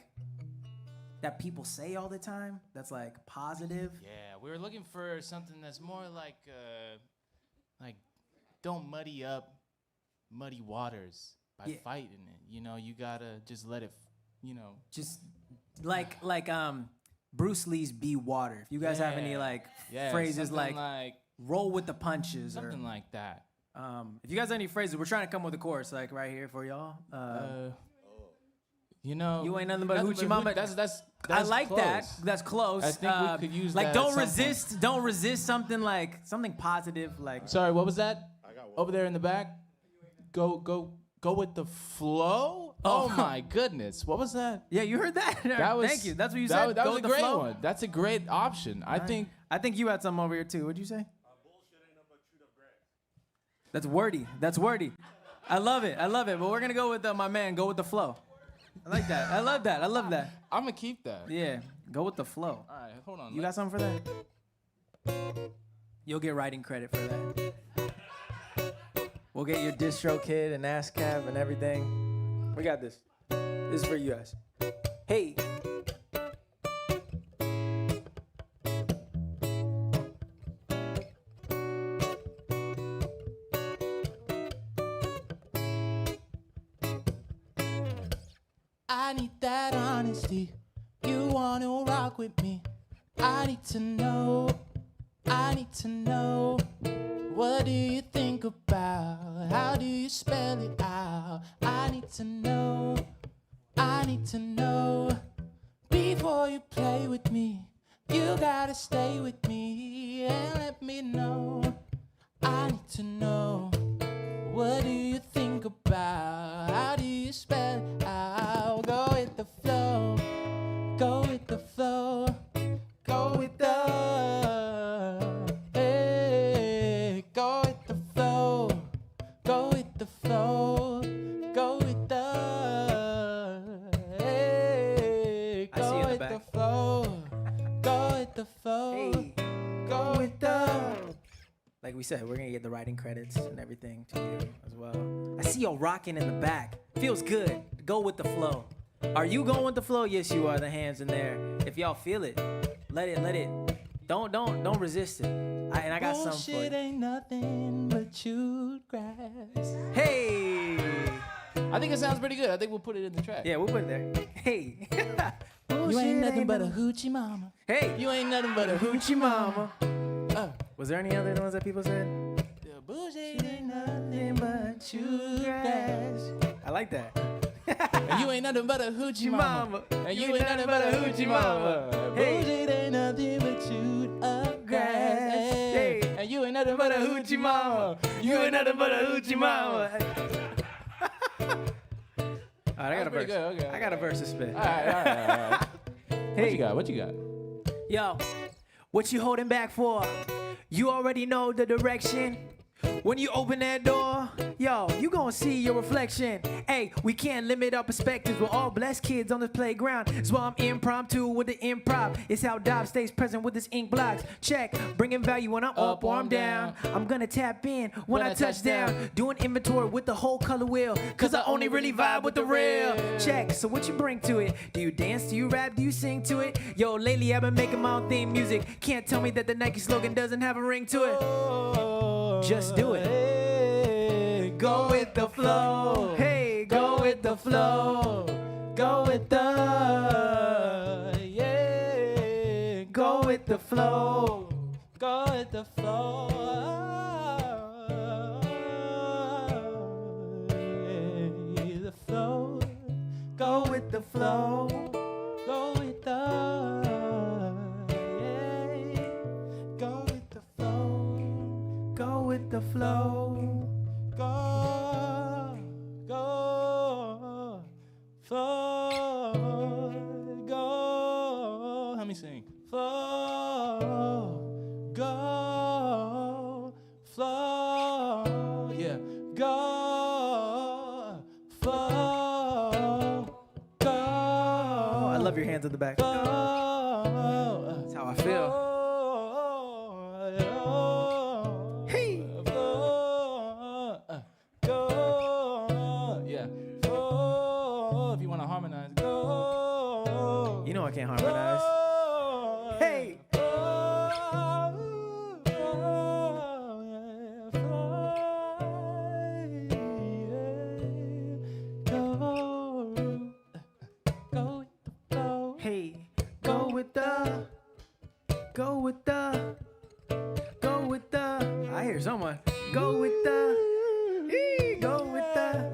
that people say all the time, that's like positive. Yeah, we were looking for something that's more like don't muddy up muddy waters by fighting it. You know, you gotta just let it, Just like Bruce Lee's Be Water. If you guys have any phrases like roll with the punches something or like that. if you guys have any phrases, we're trying to come with a chorus like right here for y'all. You ain't nothing but hoochie mama. That's I like close. that. That's close. I think we could use like that don't at some resist. Don't resist something like something positive. Like Sorry, what was that? I got one. Over there in the back. Go with the flow. Oh my goodness, what was that? yeah, you heard that. That was. Thank you. That's what you that said. That Go was with a the great flow. one. That's a great option. I think. I think you had some over here too. What'd you say? That's wordy. That's wordy. I love it. But we're gonna go with my man. Go with the flow. I like that. I love that. I love that. I'm gonna keep that. Yeah. Go with the flow. All right, hold on. You got something for that? You'll get writing credit for that. We'll get your distro kit and ASCAP and everything. We got this. This is for you guys. Hey. I need that honesty. You wanna rock with me? I need to know. What do you think about? How do you spell it out? I need to know. Before you play with me, you gotta stay with me and let me know. I need to know. What do you think about? How do you spell it out? Go with the flow. Go with the flow. Go with the. Hey, go with the flow. Go with the flow. Go with the. Hey, I see you go in the with back. the flow. Go with the flow. Hey. Go with the. Like we said, we're gonna get the writing credits and everything to you as well. I see y'all rocking in the back. Feels good. Go with the flow. Are you going with the flow? Yes, you are. The hands in there. If y'all feel it, let it. Don't resist it. I got something for Bullshit you. ain't nothing but chewed grass. Hey. I think it sounds pretty good. I think we'll put it in the track. Yeah, we'll put it there. Hey. You ain't nothing but a hoochie mama. Hey. You ain't nothing but a Hoochie mama. Uh, Was there any other ones that people said? the bullshit ain't nothing but chewed grass. I like that. And you ain't nothing but a hoochie mama. Mama. And you ain't nothing but a hoochie mama. Hey. Bullshit ain't nothing but chewed up grass. Hey. And you ain't nothing but a hoochie mama. You ain't nothing but a hoochie mama. All right, I got a verse. pretty good, okay. I got a verse to spit. All right. Hey. What you got? Yo, what you holding back for? You already know the direction. When you open that door, yo, you gonna see your reflection. Hey, we can't limit our perspectives. We're all blessed kids on this playground. That's why I'm impromptu with the improv. It's how Dav stays present with his ink blocks. Check, bringing value when I'm up or I'm down. I'm gonna tap in when I touch down. Doing inventory with the whole color wheel. Cause I only really vibe with the real. Check, so what you bring to it? Do you dance? Do you rap? Do you sing to it? Yo, lately I've been making my own theme music. Can't tell me that the Nike slogan doesn't have a ring to it. Just do it. Hey, Go with the flow. Hey, go with the flow. Go with the. Yeah. Go with the flow. Go with the flow. Yeah, the flow. Go with the flow. Go with the. Yeah. Go with the flow. Go with the flow. Go. Go. Flow. Go. Help me sing. Flow. Go. love your hands on the back. That's how I feel. Hey. Yeah. If you want to harmonize, go. You know I can't harmonize. Hey. Hey, go with the, go with the, go with the. I hear someone. Go with the, go with the.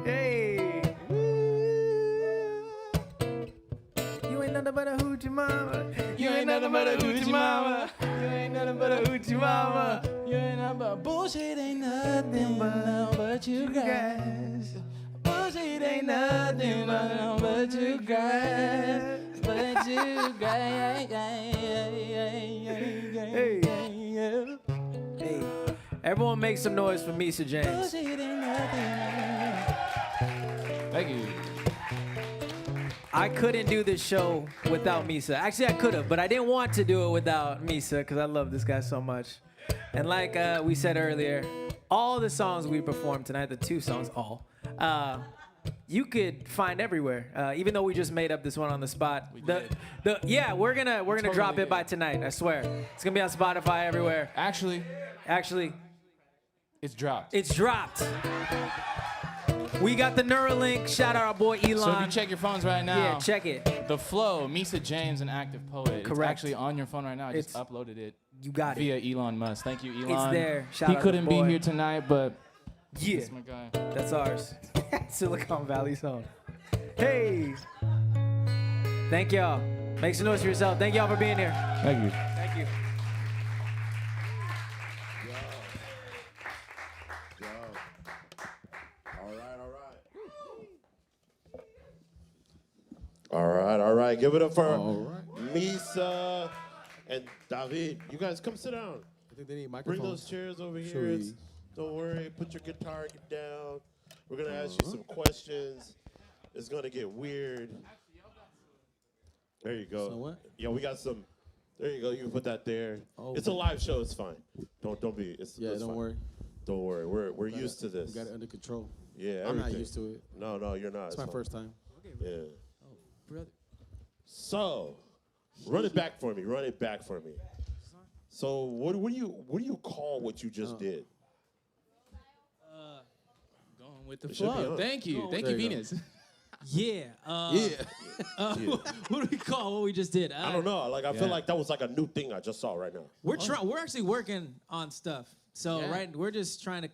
Hey, you ain't nothing but a hoochie mama. You ain't nothing but a hoochie mama. You ain't nothing but a hoochie mama. You ain't nothing but bullshit. Ain't nothing but you guys. Bullshit ain't nothing but you guys. But you guys. Hey. Hey, everyone make some noise for Misa James. Bullshit ain't nothing. Thank you. I couldn't do this show without Misa. Actually, I could have, but I didn't want to do it without Misa because I love this guy so much. And like we said earlier, all the songs we performed tonight, the 2 songs, you could find everywhere. Even though we just made up this one on the spot. Yeah, we're gonna drop it by tonight. I swear, it's gonna be on Spotify everywhere. Actually, it's dropped. It's dropped. We got the Neuralink. Shout out our boy Elon. So if you check your phones right now, yeah, check it. The Flow, Misa James, an active poet. Correct. It's actually on your phone right now. I just uploaded it. You got via it. Elon Musk. Thank you, Elon. It's there. Shout he out couldn't the be boy. here tonight, but Yeah, that's my guy. that's ours. Silicon Valley's own. Hey. Thank y'all. Make some noise for yourself. Thank y'all for being here. Thank you. Thank you. All right. Give it up for Misa and David. You guys come sit down. I think they need Bring microphones. those chairs over Should here. we- Don't worry. Put your guitar down. We're going to ask you some questions. It's going to get weird. There you go. So what? Yeah, we got some. There you go. You can put that there. Oh. It's a live show. It's fine. Don't be. It's Yeah, don't fine. worry. Don't worry. We're used to this. We got it under control. Yeah, I'm not everything. used to it. No, you're not. It's my fine. first time. Yeah. Brother. So, run it back for me. So, what do you call what you just did? Going with the It should be flow. on. Thank you. Thank There you, you go. Venus. Yeah. What do we call what we just did? I don't know. Like I feel like that was like a new thing I just saw right now. We're actually working on stuff. So Yeah. we're just trying to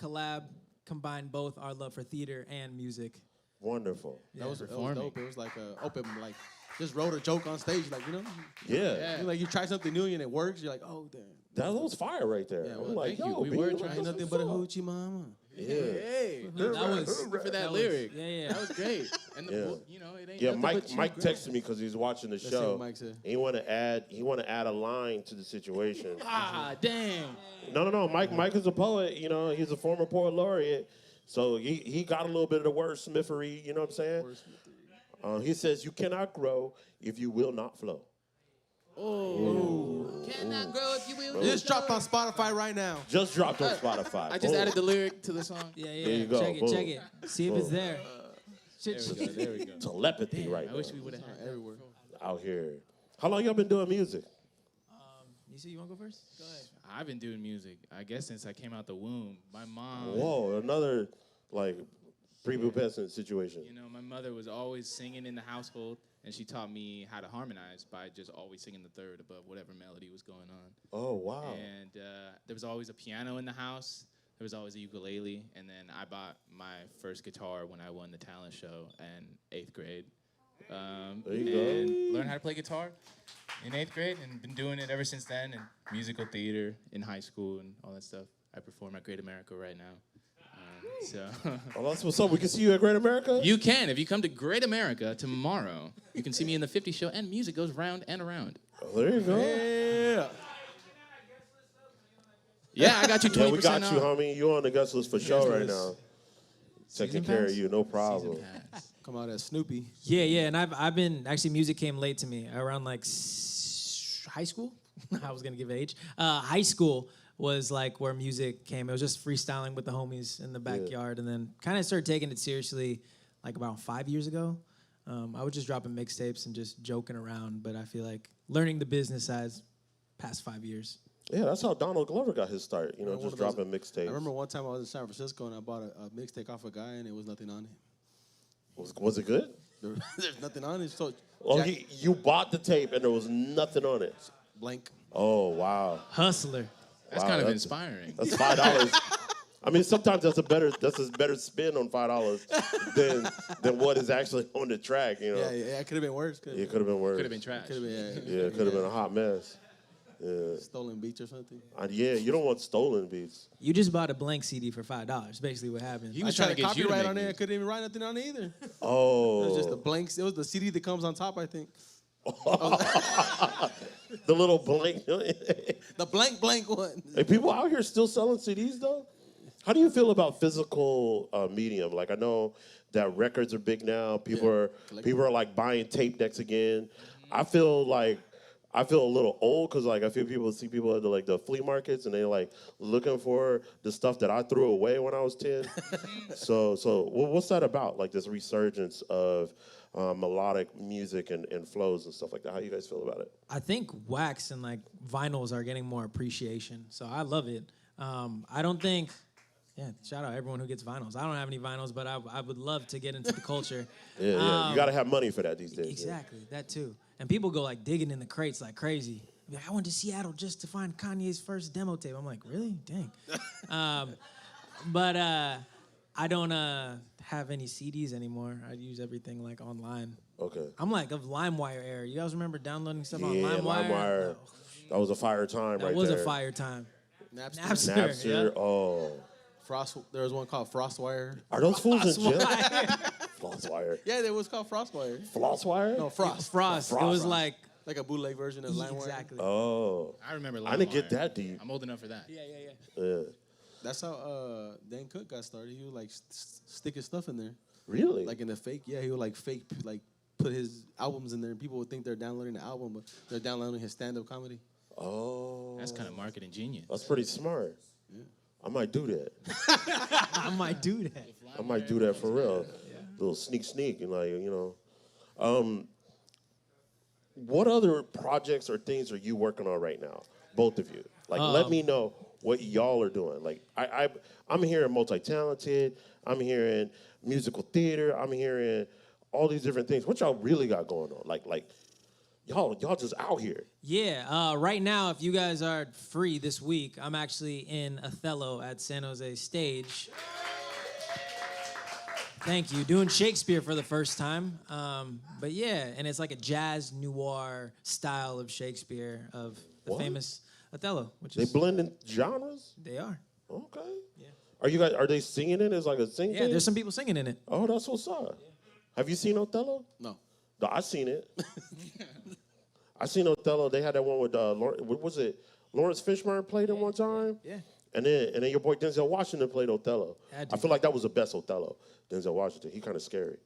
combine both our love for theater and music. Wonderful. That was performing. dope. It was like a open, like, just wrote a joke on stage, like, you know? Yeah. You, like, you try something new and it works, you're like, oh, damn. That was fire right there. Yeah, I'm well, like, thank you. yo, We B, were what trying Ain't the nothing but a fuck? hoochie mama. Yeah. Hey, No, that was for that was- lyric. Yeah. That was great. And the, Yeah. you know, it ain't Yeah, nothing but you, Mike girl. texted me because he's watching the see show. what Mike said. He want to add a line to the situation. Ah, dang. No. Mike is a poet. You know, he's a former poet laureate. So he got a little bit of the wordsmithery. You know what I'm saying? He says, "You cannot grow if you will not flow." Cannot grow if you will. It just dropped on Spotify right now. Just dropped on Spotify. I just Boom. added the lyric to the song. Yeah. There you go. Check it. Boom. Check it. See if it's Boom. there. There we go. Telepathy right I now. wish we would have had Everywhere. Out here. How long y'all been doing music? You see, you want to go first? Go ahead. I've been doing music, I guess, since I came out the womb. My mom, Whoa, another like prepubescent situation. you know, my mother was always singing in the household, and she taught me how to harmonize by just always singing the third above whatever melody was going on. Oh wow. And there was always a piano in the house. There was always a ukulele, and then I bought my first guitar when I won the talent show in 8th grade. There you and learned how to play guitar in 8th grade, and been doing it ever since then. And musical theater in high school and all that stuff. I perform at Great America right now. So Oh, that's what's up. We can see you at Great America. you can, if you come to Great America tomorrow, you can see me in the 50 show, and music goes round and around. Oh, there you go. Yeah. Yeah, I got you 20% Yeah, we got you, off. homie. You on the guest list for sure right now. taking care of you, no problem. Come out as Snoopy. Yeah, and I've been actually music came late to me around like high school. I was gonna give age. High school was like where music came. It was just freestyling with the homies in the backyard, and then kind of started taking it seriously like about 5 years ago. I was just dropping mixtapes and just joking around, but I feel like learning the business side's past 5 years. Yeah, that's how Donald Glover got his start. You know, just dropping mixtapes. I remember one time I was in San Francisco and I bought a mixtape off a guy and it was nothing on it. Was it good? There's nothing on it. So you bought the tape and there was nothing on it. blank. Oh wow. Hustler. That's kind of inspiring. That's $5. I mean, sometimes that's a better spin on $5 than what is actually on the track. You know. Yeah, it could have been worse. It could have been worse. Could have been trash. Could have been. Yeah, it could have been a hot mess. Yeah. Stolen beats or something. Yeah, you don't want stolen beats. You just bought a blank CD for $5. Basically, what happened. He I was tried trying to to get you to copyright make on there. I music. couldn't even write nothing on it either. Oh. It was just the blanks. It was the CD that comes on top, I think. The little blank. The blank one. Hey, people out here still selling CDs though? How do you feel about physical medium? Like I know that records are big now. People are like buying tape decks again. I feel a little old because like I see people at the flea markets and they like looking for the stuff that I threw away when I was 10. So what's that about? Like this resurgence of melodic music and flows and stuff like that. How you guys feel about it? I think wax and like vinyls are getting more appreciation, so I love it. I don't think, shout out everyone who gets vinyls. I don't have any vinyls, but I would love to get into the culture. Yeah, you got to have money for that these days. Exactly, that too. And people go like digging in the crates like crazy. Like, I went to Seattle just to find Kanye's first demo tape. I'm like, really? Dang. But I don't have any CDs anymore. I use everything like online. Okay. I'm like of LimeWire era. You guys remember downloading stuff on Yeah, LimeWire? LimeWire. That was a fire time That right was there. a fire time. Napster. Napster. Yeah. Oh. There was one called Frostwire. Are those fools in jail? Flosswire. Yeah, there was called Frostwire. Flosswire? No, Frost. Frost. It was like Like a bootleg version of LimeWire. exactly. Oh. I remember. I didn't get LimeWire. that deep. I'm old enough for that. Yeah. That's how Dan Cook got started. He would like stick his stuff in there. Really? Like in the fake, he would like fake, like put his albums in there, and people would think they're downloading the album, but they're downloading his stand-up comedy. Oh. That's kind of marketing genius. That's pretty smart. Yeah. I might do that. I might do that. I might do that for real. Little sneak and like, you know. What other projects or things are you working on right now? Both of you. Like let me know what y'all are doing. Like I'm hearing multi-talented, I'm hearing musical theater, I'm hearing all these different things. What y'all really got going on? Like y'all just out here. Yeah, right now, if you guys are free this week, I'm actually in Othello at San Jose stage. Thank you. Doing Shakespeare for the first time. But yeah, and it's like a jazz noir style of Shakespeare of the famous Othello. Which They is blend in genres? They are. Okay. Yeah. Are they singing it as like a sing Yeah, thing? there's some people singing in it. Oh, that's what's up. Yeah. Have you seen Othello? No. No, I seen it. I seen Othello. They had that one with what was it? Lawrence Fishburne played it one time. Yeah. And then your boy Denzel Washington played Othello. Had to. I feel like that was the best Othello. Denzel Washington. He kind of scary.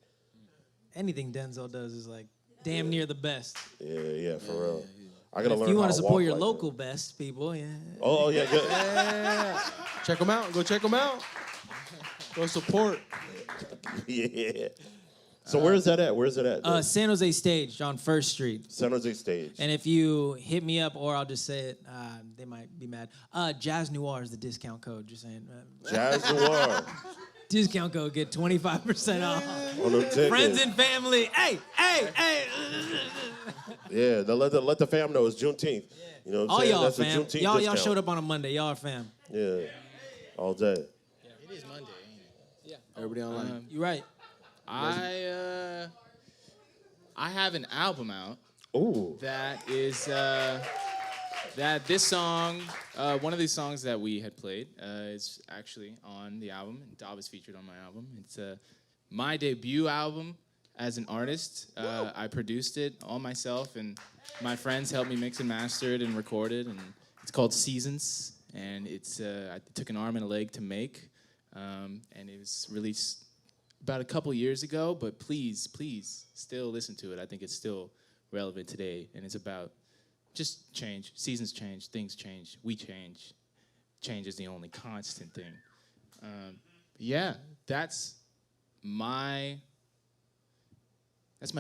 Anything Denzel does is like damn near the best. Yeah, for real. I gotta If learn you how want to support walk your like local best people, yeah. that. Oh yeah, good. Check them out. Go check them out. Go support. Yeah. So where's that at? Where's it at? San Jose stage on First Street. San Jose stage. And if you hit me up, or I'll just say it, they might be mad. Jazz Noir is the discount code. Just saying. Jazz Noir. Discount code, get 25% off. On them tickets. Friends and family. Hey. Yeah, let the fam know it's Juneteenth. You know what I'm All saying? y'all, That's fam. a Juneteenth Y'all discount. showed up on a Monday. Y'all are fam. Yeah, all day. It is Monday, ain't it? Everybody online. You right. I have an album out Ooh. that is that this song, one of these songs that we had played, is actually on the album. And Dav is featured on my album. It's my debut album as an artist. I produced it all myself, and my friends helped me mix and master it and record it. And it's called Seasons, and it's I took an arm and a leg to make, and it was released about a couple years ago, but please still listen to it. I think it's still relevant today, and it's about just change. Seasons change, things change, we change. Change is the only constant thing. Yeah, that's my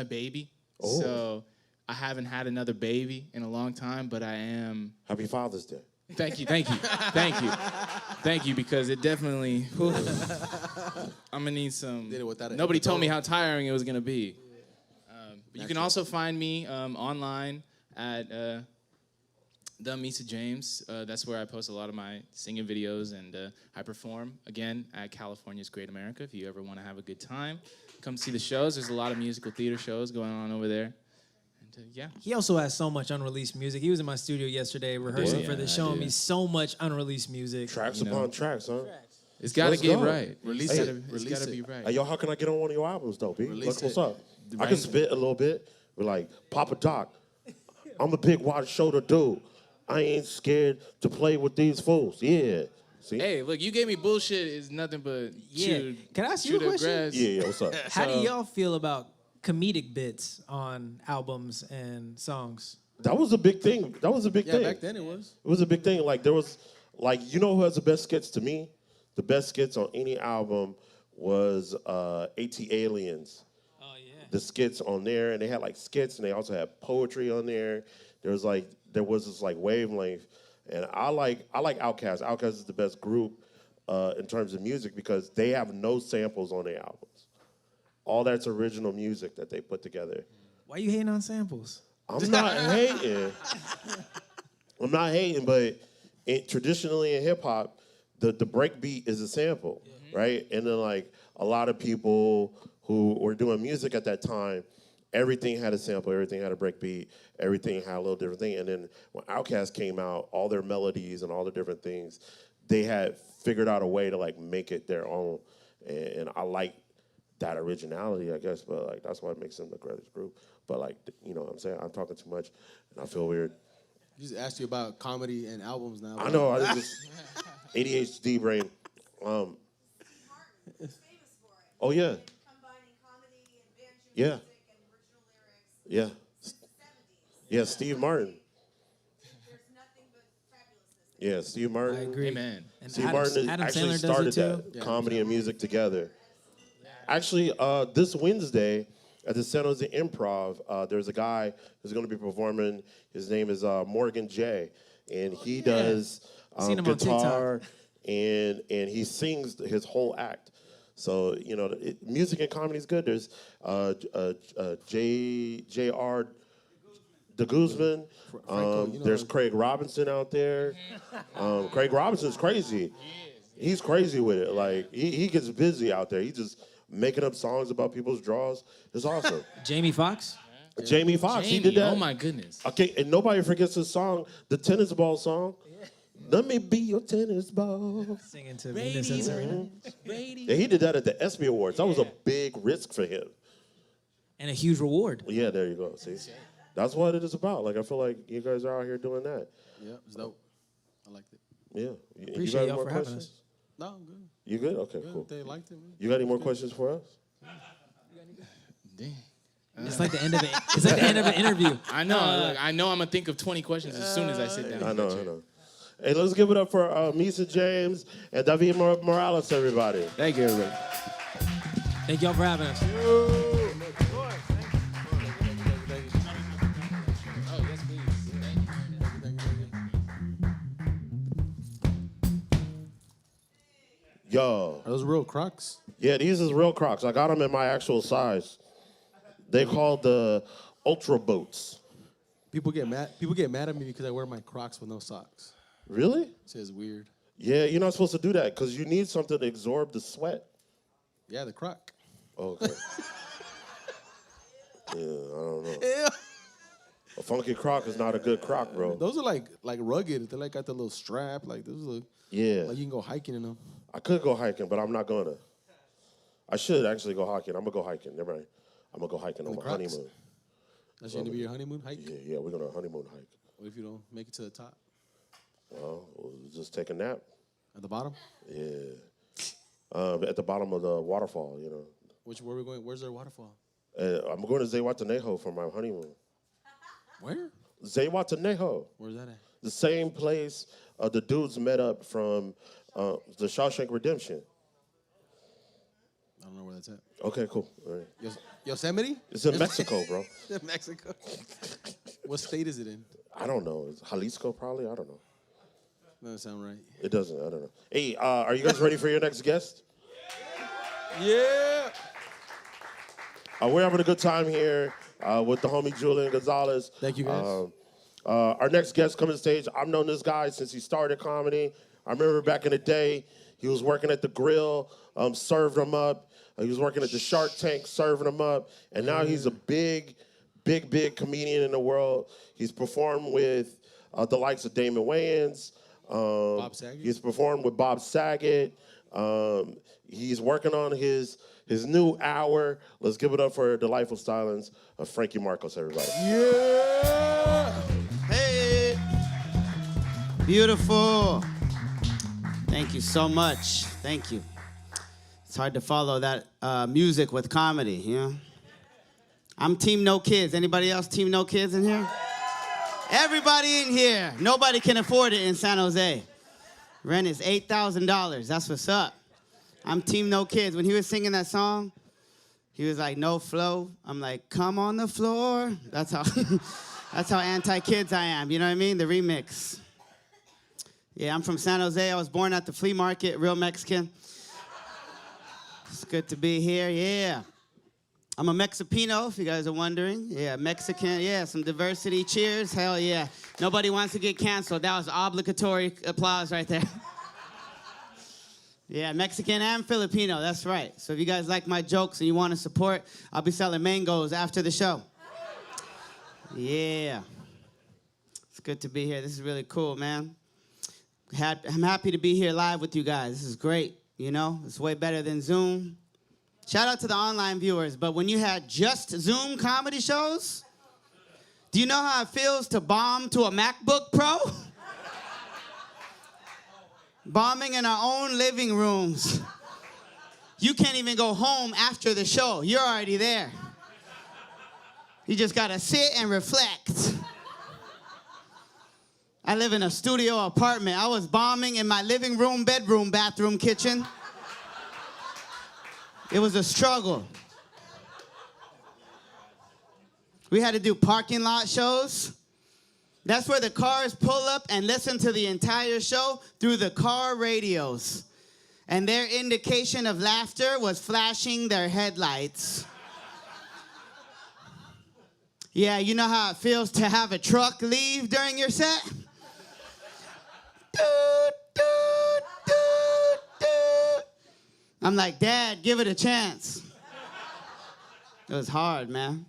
baby. Oh. So I haven't had another baby in a long time, but I am. Happy Father's Day. Thank you, because it definitely. Whew, I'm gonna need some. Did it without it. Nobody told me how tiring it was gonna be. But you can also find me online at the Misa James. That's where I post a lot of my singing videos, and I perform again at California's Great America. If you ever want to have a good time, come see the shows. There's a lot of musical theater shows going on over there. Yeah. He also has so much unreleased music. He was in my studio yesterday rehearsing for this, showing me so much unreleased music. Tracks upon tracks, huh? It's got to Let's get go. right. Release It's it. gotta- It's got to be right. Hey, yo, how can I get on one of your albums, though, B? Release What's it. up? I can spit a little bit. We're like, Papa Doc, I'm a big wide shoulder dude. I ain't scared to play with these fools. Yeah. See? Hey, look, you gave me bullshit. Is nothing but Yeah. Can I ask you a the question? grass. Yeah, what's up? How do y'all feel about comedic bits on albums and songs? That was a big thing. That was a big Yeah, thing. back then it was. It was a big thing. Like, there was, like, you know who has the best skits to me? The best skits on any album was AT Aliens. Oh, yeah. The skits on there, and they had like skits, and they also had poetry on there. There was this like wavelength, and I like Outkast. Outkast is the best group in terms of music because they have no samples on their albums. All that's original music that they put together. Why you hating on samples? I'm not hating. I'm not hating, but traditionally in hip hop, the break beat is a sample, right? And then like a lot of people who were doing music at that time, everything had a sample, everything had a break beat, everything had a little different thing. And then when Outkast came out, all their melodies and all the different things, they had figured out a way to like make it their own. And I like that originality, I guess, but like that's what makes them the greatest group. But like, you know what I'm saying? I'm talking too much and I feel weird. I just asked you about comedy and albums now. I know, I just ADHD brain. Oh yeah. Yeah. Yeah. Yeah, Steve Martin. Yeah, Steve Martin. I agree. Amen. And Steve Adam Martin Sandler actually does it started too. that comedy and music together. Actually, this Wednesday at the San Jose Improv, there's a guy who's going to be performing. His name is Morgan J, and he does Seen him on guitar and he sings his whole act. So you know, music and comedy is good. There's J.R. De Guzman. There's Craig Robinson out there. Craig Robinson's crazy. He's crazy with it. Like he gets busy out there. He just making up songs about people's draws. It's awesome. Jamie Foxx? Jamie Foxx, he did Jamie, that. oh my goodness. Okay, and nobody forgets his song, the tennis ball song. Let me be your tennis ball. Singing to Venus and Serena. Yeah, he did that at the ESPY Awards. That was a big risk for him. And a huge reward. Yeah, there you go. See, that's what it is about. Like I feel like you guys are out here doing that. Yeah, it's dope. I liked it. Yeah. Appreciate got any y'all more for having questions? us. No, I'm good. You good? Okay, Good. cool. They liked it, man. You got any more questions for us? Dang. It's like the end of it. It's like the end of an interview. I know. Look, I know I'm going to think of 20 questions as soon as I sit down. I know. Hey, let's give it up for Misa James and Davied Morales, everybody. Thank you, everybody. Thank y'all for having us. Oh, yes, please. Yo. Are those real Crocs? Yeah, these is real Crocs. I got them in my actual size. They called the Ultra Boots. People get mad. People get mad at me because I wear my Crocs with no socks. Really? It says weird. Yeah, you're not supposed to do that because you need something to absorb the sweat. Yeah, the Croc. Oh, okay. Yeah, I don't know. Yeah. A funky Croc is not a good Croc, bro. Those are like rugged. They like got the little strap. Like those look. Yeah. Like you can go hiking in them. I could go hiking, but I'm not gonna. I should actually go hiking. I'm gonna go hiking. Never mind. I'm gonna go hiking on the my Crocs? honeymoon. That's gonna be your honeymoon hike. Yeah, we're gonna honeymoon hike. What if you don't make it to the top? Well, we'll just take a nap. At the bottom? Yeah. At the bottom of the waterfall, you know. Where are we going? Where's their waterfall? I'm going to Zihuatanejo for my honeymoon. Where? Zihuatanejo. Where's that at? The same place the dudes met up from the Shawshank Redemption. I don't know where that's at. Okay, cool. All right. Yosemite? It's in Mexico, bro. Mexico. What state is it in? I don't know. It's Jalisco, probably. I don't know. Doesn't sound right. It doesn't. I don't know. Hey, are you guys ready for your next guest? Yeah. We're having a good time here with the homie Julian Gonzalez. Thank you, guys. Our next guest coming to stage, I've known this guy since he started comedy. I remember back in the day, he was working at the grill, served them up. He was working at the Shark Tank, serving them up. And now he's a big comedian in the world. He's performed with the likes of Damon Wayans. Bob Saget. He's performed with Bob Saget. He's working on his new hour. Let's give it up for delightful stylings of Frankie Marcos, everybody. Yeah. Hey. Beautiful. Thank you so much. Thank you. It's hard to follow that music with comedy, you know? I'm team no kids. Anybody else team no kids in here? Everybody in here. Nobody can afford it in San Jose. Rent is $8,000. That's what's up. I'm team no kids. When he was singing that song, he was like, no flow. I'm like, come on the floor. That's how that's how anti-kids I am. You know what I mean? The remix. Yeah, I'm from San Jose. I was born at the flea market, real Mexican. It's good to be here, yeah. I'm a Mexipino, if you guys are wondering. Yeah, Mexican, yeah, some diversity. Cheers, hell yeah. Nobody wants to get canceled. That was obligatory applause right there. Yeah, Mexican and Filipino, that's right. So if you guys like my jokes and you want to support, I'll be selling mangoes after the show. Yeah. It's good to be here. This is really cool, man. I'm happy to be here live with you guys. This is great, you know? It's way better than Zoom. Shout out to the online viewers, but when you had just Zoom comedy shows, do you know how it feels to bomb to a MacBook Pro? Bombing in our own living rooms. You can't even go home after the show. You're already there. You just gotta sit and reflect. I live in a studio apartment. I was bombing in my living room, bedroom, bathroom, kitchen. It was a struggle. We had to do parking lot shows. That's where the cars pull up and listen to the entire show through the car radios. And their indication of laughter was flashing their headlights. Yeah, you know how it feels to have a truck leave during your set? Doot, doot, doot, doot. I'm like, Dad, give it a chance. It was hard, man.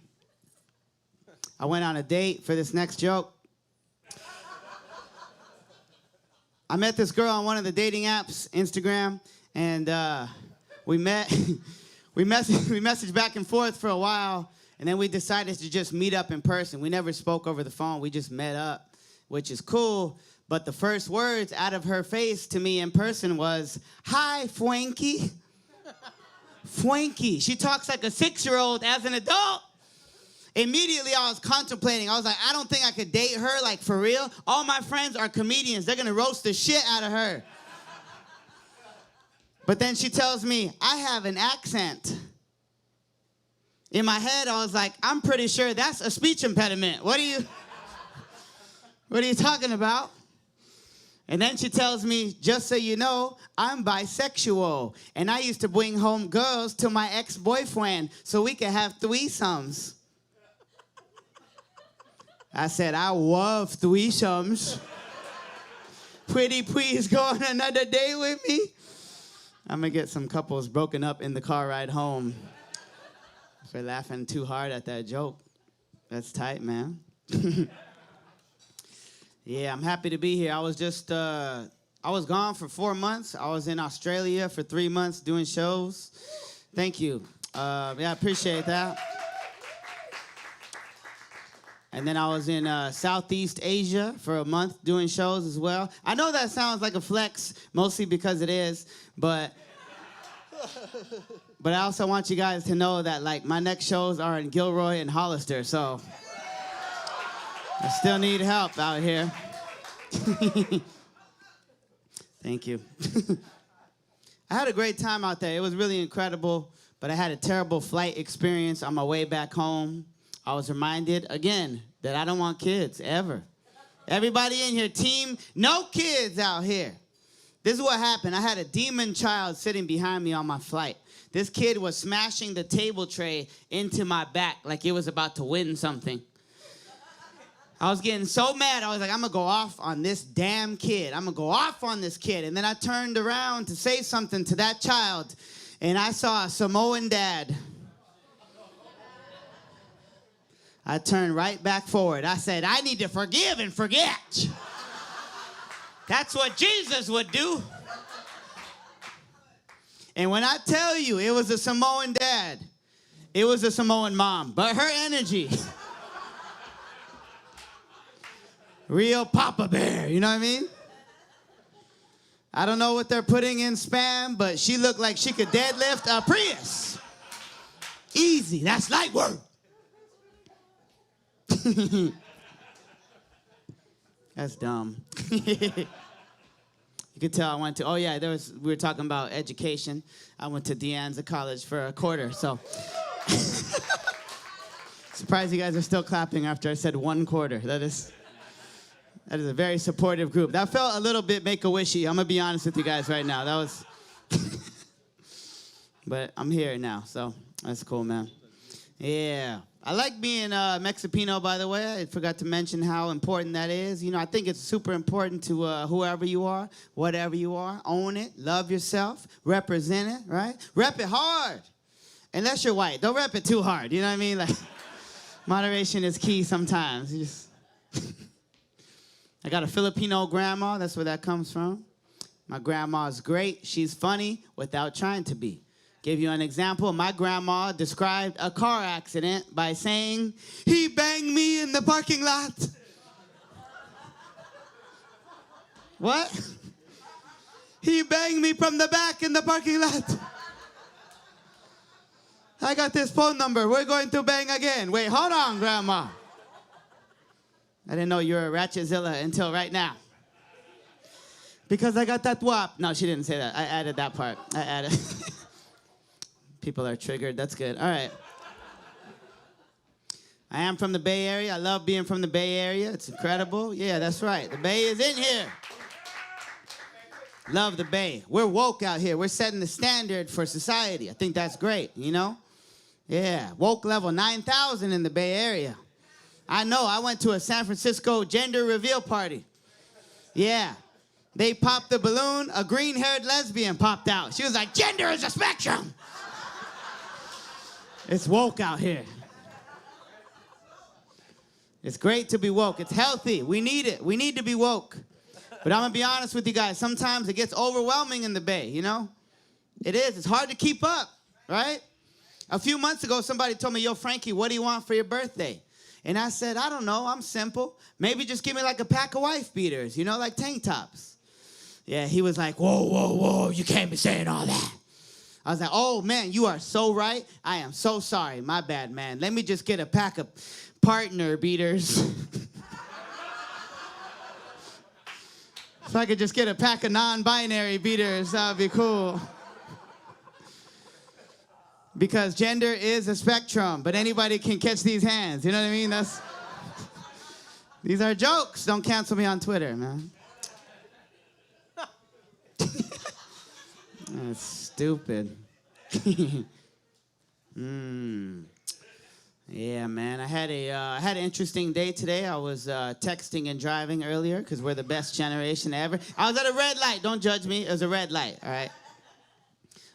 I went on a date for this next joke. I met this girl on one of the dating apps, Instagram, and we met. we messaged back and forth for a while, and then we decided to just meet up in person. We never spoke over the phone. We just met up, which is cool. But the first words out of her face to me in person was, "Hi, Frankie." Frankie. She talks like a 6-year-old as an adult. Immediately, I was contemplating. I was like, I don't think I could date her, like, for real. All my friends are comedians. They're going to roast the shit out of her. But then she tells me, I have an accent. In my head, I was like, I'm pretty sure that's a speech impediment. What are you talking about? And then she tells me, just so you know, I'm bisexual. And I used to bring home girls to my ex-boyfriend so we could have threesomes. I said, I love threesomes. Pretty please go on another date with me? I'm gonna get some couples broken up in the car ride home for laughing too hard at that joke. That's tight, man. Yeah, I'm happy to be here. I was just, I was gone for 4 months. I was in Australia for 3 months doing shows. Thank you. Yeah, I appreciate that. And then I was in Southeast Asia for a month doing shows as well. I know that sounds like a flex, mostly because it is, but But I also want you guys to know that, like, my next shows are in Gilroy and Hollister, so I still need help out here. Thank you. I had a great time out there. It was really incredible, but I had a terrible flight experience on my way back home. I was reminded, again, that I don't want kids, ever. Everybody in here, team, no kids out here. This is what happened. I had a demon child sitting behind me on my flight. This kid was smashing the table tray into my back like it was about to win something. I was getting so mad. I was like, I'm going to go off on this damn kid. I'm going to go off on this kid. And then I turned around to say something to that child, and I saw a Samoan dad. I turned right back forward. I said, I need to forgive and forget. That's what Jesus would do. And when I tell you it was a Samoan dad, it was a Samoan mom, but her energy, real Papa Bear, you know what I mean? I don't know what they're putting in Spam, but she looked like she could deadlift a Prius. Easy, that's light work. That's dumb. You could tell I went to, oh yeah, we were talking about education. I went to De Anza College for a quarter, so. Surprised you guys are still clapping after I said 1 quarter. That is a very supportive group. That felt a little bit Make-A-Wishy. I'm gonna be honest with you guys right now. That was, but I'm here now, so that's cool, man. Yeah. I like being Mexipino, by the way. I forgot to mention how important that is. You know, I think it's super important to whoever you are, whatever you are. Own it, love yourself, represent it, right? Rep it hard. Unless you're white. Don't rep it too hard, you know what I mean? Like, moderation is key sometimes. You just I got a Filipino grandma. That's where that comes from. My grandma's great. She's funny without trying to be. Give you an example. My grandma described a car accident by saying, he banged me in the parking lot. What? He banged me from the back in the parking lot. I got this phone number. We're going to bang again. Wait, hold on, Grandma. I didn't know you were a Ratchetzilla until right now. Because I got that whop. No, she didn't say that. I added that part. I added. People are triggered. That's good. All right. I am from the Bay Area. I love being from the Bay Area. It's incredible. Yeah, that's right. The Bay is in here. Love the Bay. We're woke out here. We're setting the standard for society. I think that's great, you know? Yeah, woke level 9,000 in the Bay Area. I know. I went to a San Francisco gender reveal party. Yeah. They popped the balloon. A green-haired lesbian popped out. She was like, gender is a spectrum. It's woke out here. It's great to be woke. It's healthy. We need it. We need to be woke. But I'm going to be honest with you guys. Sometimes it gets overwhelming in the Bay, you know? It is. It's hard to keep up, right? A few months ago, somebody told me, yo, Frankie, what do you want for your birthday? And I said, I don't know. I'm simple. Maybe just give me like a pack of wife beaters, you know, like tank tops. Yeah, he was like, whoa, whoa, whoa, you can't be saying all that. I was like, oh, man, you are so right. I am so sorry. My bad, man. Let me just get a pack of partner beaters. If I could just get a pack of non-binary beaters, that would be cool. Because gender is a spectrum, but anybody can catch these hands. You know what I mean? These are jokes. Don't cancel me on Twitter, man. That's stupid. Yeah, man. I had an interesting day today. I was texting and driving earlier because we're the best generation ever. I was at a red light. Don't judge me. It was a red light, all right?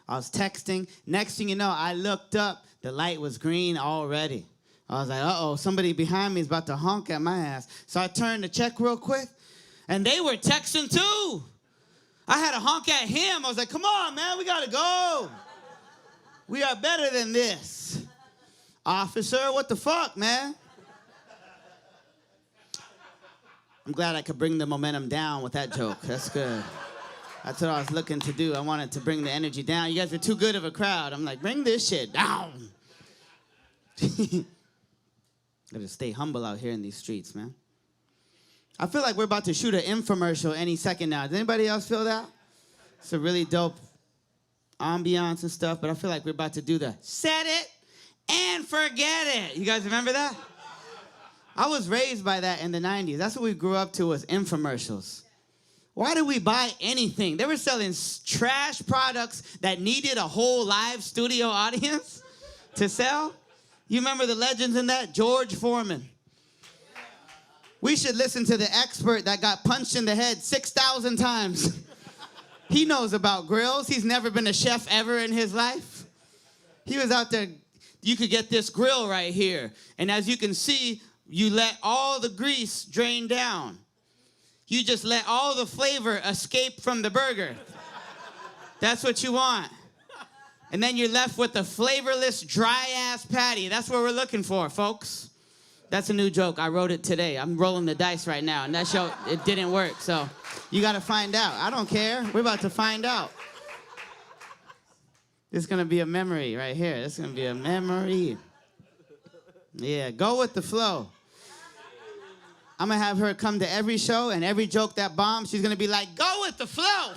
I was texting. Next thing you know, I looked up. The light was green already. I was like, uh-oh, somebody behind me is about to honk at my ass. So I turned to check real quick, and they were texting too. I had to honk at him. I was like, come on, man, we got to go. We are better than this. Officer, what the fuck, man? I'm glad I could bring the momentum down with that joke. That's good. That's what I was looking to do. I wanted to bring the energy down. You guys are too good of a crowd. I'm like, bring this shit down. Gotta stay humble out here in these streets, man. I feel like we're about to shoot an infomercial any second now. Does anybody else feel that? It's a really dope ambiance and stuff, but I feel like we're about to do the set it and forget it. You guys remember that? I was raised by that in the 90s. That's what we grew up to, was infomercials. Why did we buy anything? They were selling trash products that needed a whole live studio audience to sell. You remember the legends in that? George Foreman. We should listen to the expert that got punched in the head 6,000 times. He knows about grills. He's never been a chef ever in his life. He was out there. You could get this grill right here. And as you can see, you let all the grease drain down. You just let all the flavor escape from the burger. That's what you want. And then you're left with a flavorless, dry-ass patty. That's what we're looking for, folks. That's a new joke. I wrote it today. I'm rolling the dice right now. And that show, it didn't work. So you got to find out. I don't care. We're about to find out. This is going to be a memory right here. This is going to be a memory. Yeah, go with the flow. I'm going to have her come to every show, and every joke that bombs, she's going to be like, go with the flow.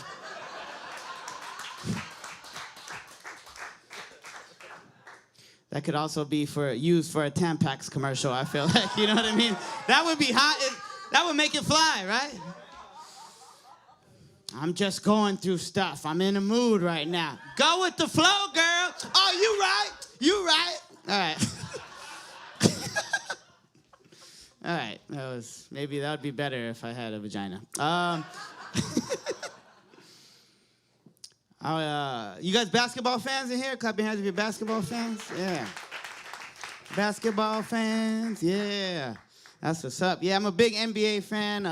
That could also be used for a Tampax commercial, I feel like. You know what I mean? That would be hot. That would make it fly, right? I'm just going through stuff. I'm in a mood right now. Go with the flow, girl. Oh, you right. You right. All right. All right. Maybe that would be better if I had a vagina. You guys basketball fans in here? Clap your hands if you're basketball fans. Yeah. Basketball fans, yeah. That's what's up. Yeah, I'm a big NBA fan.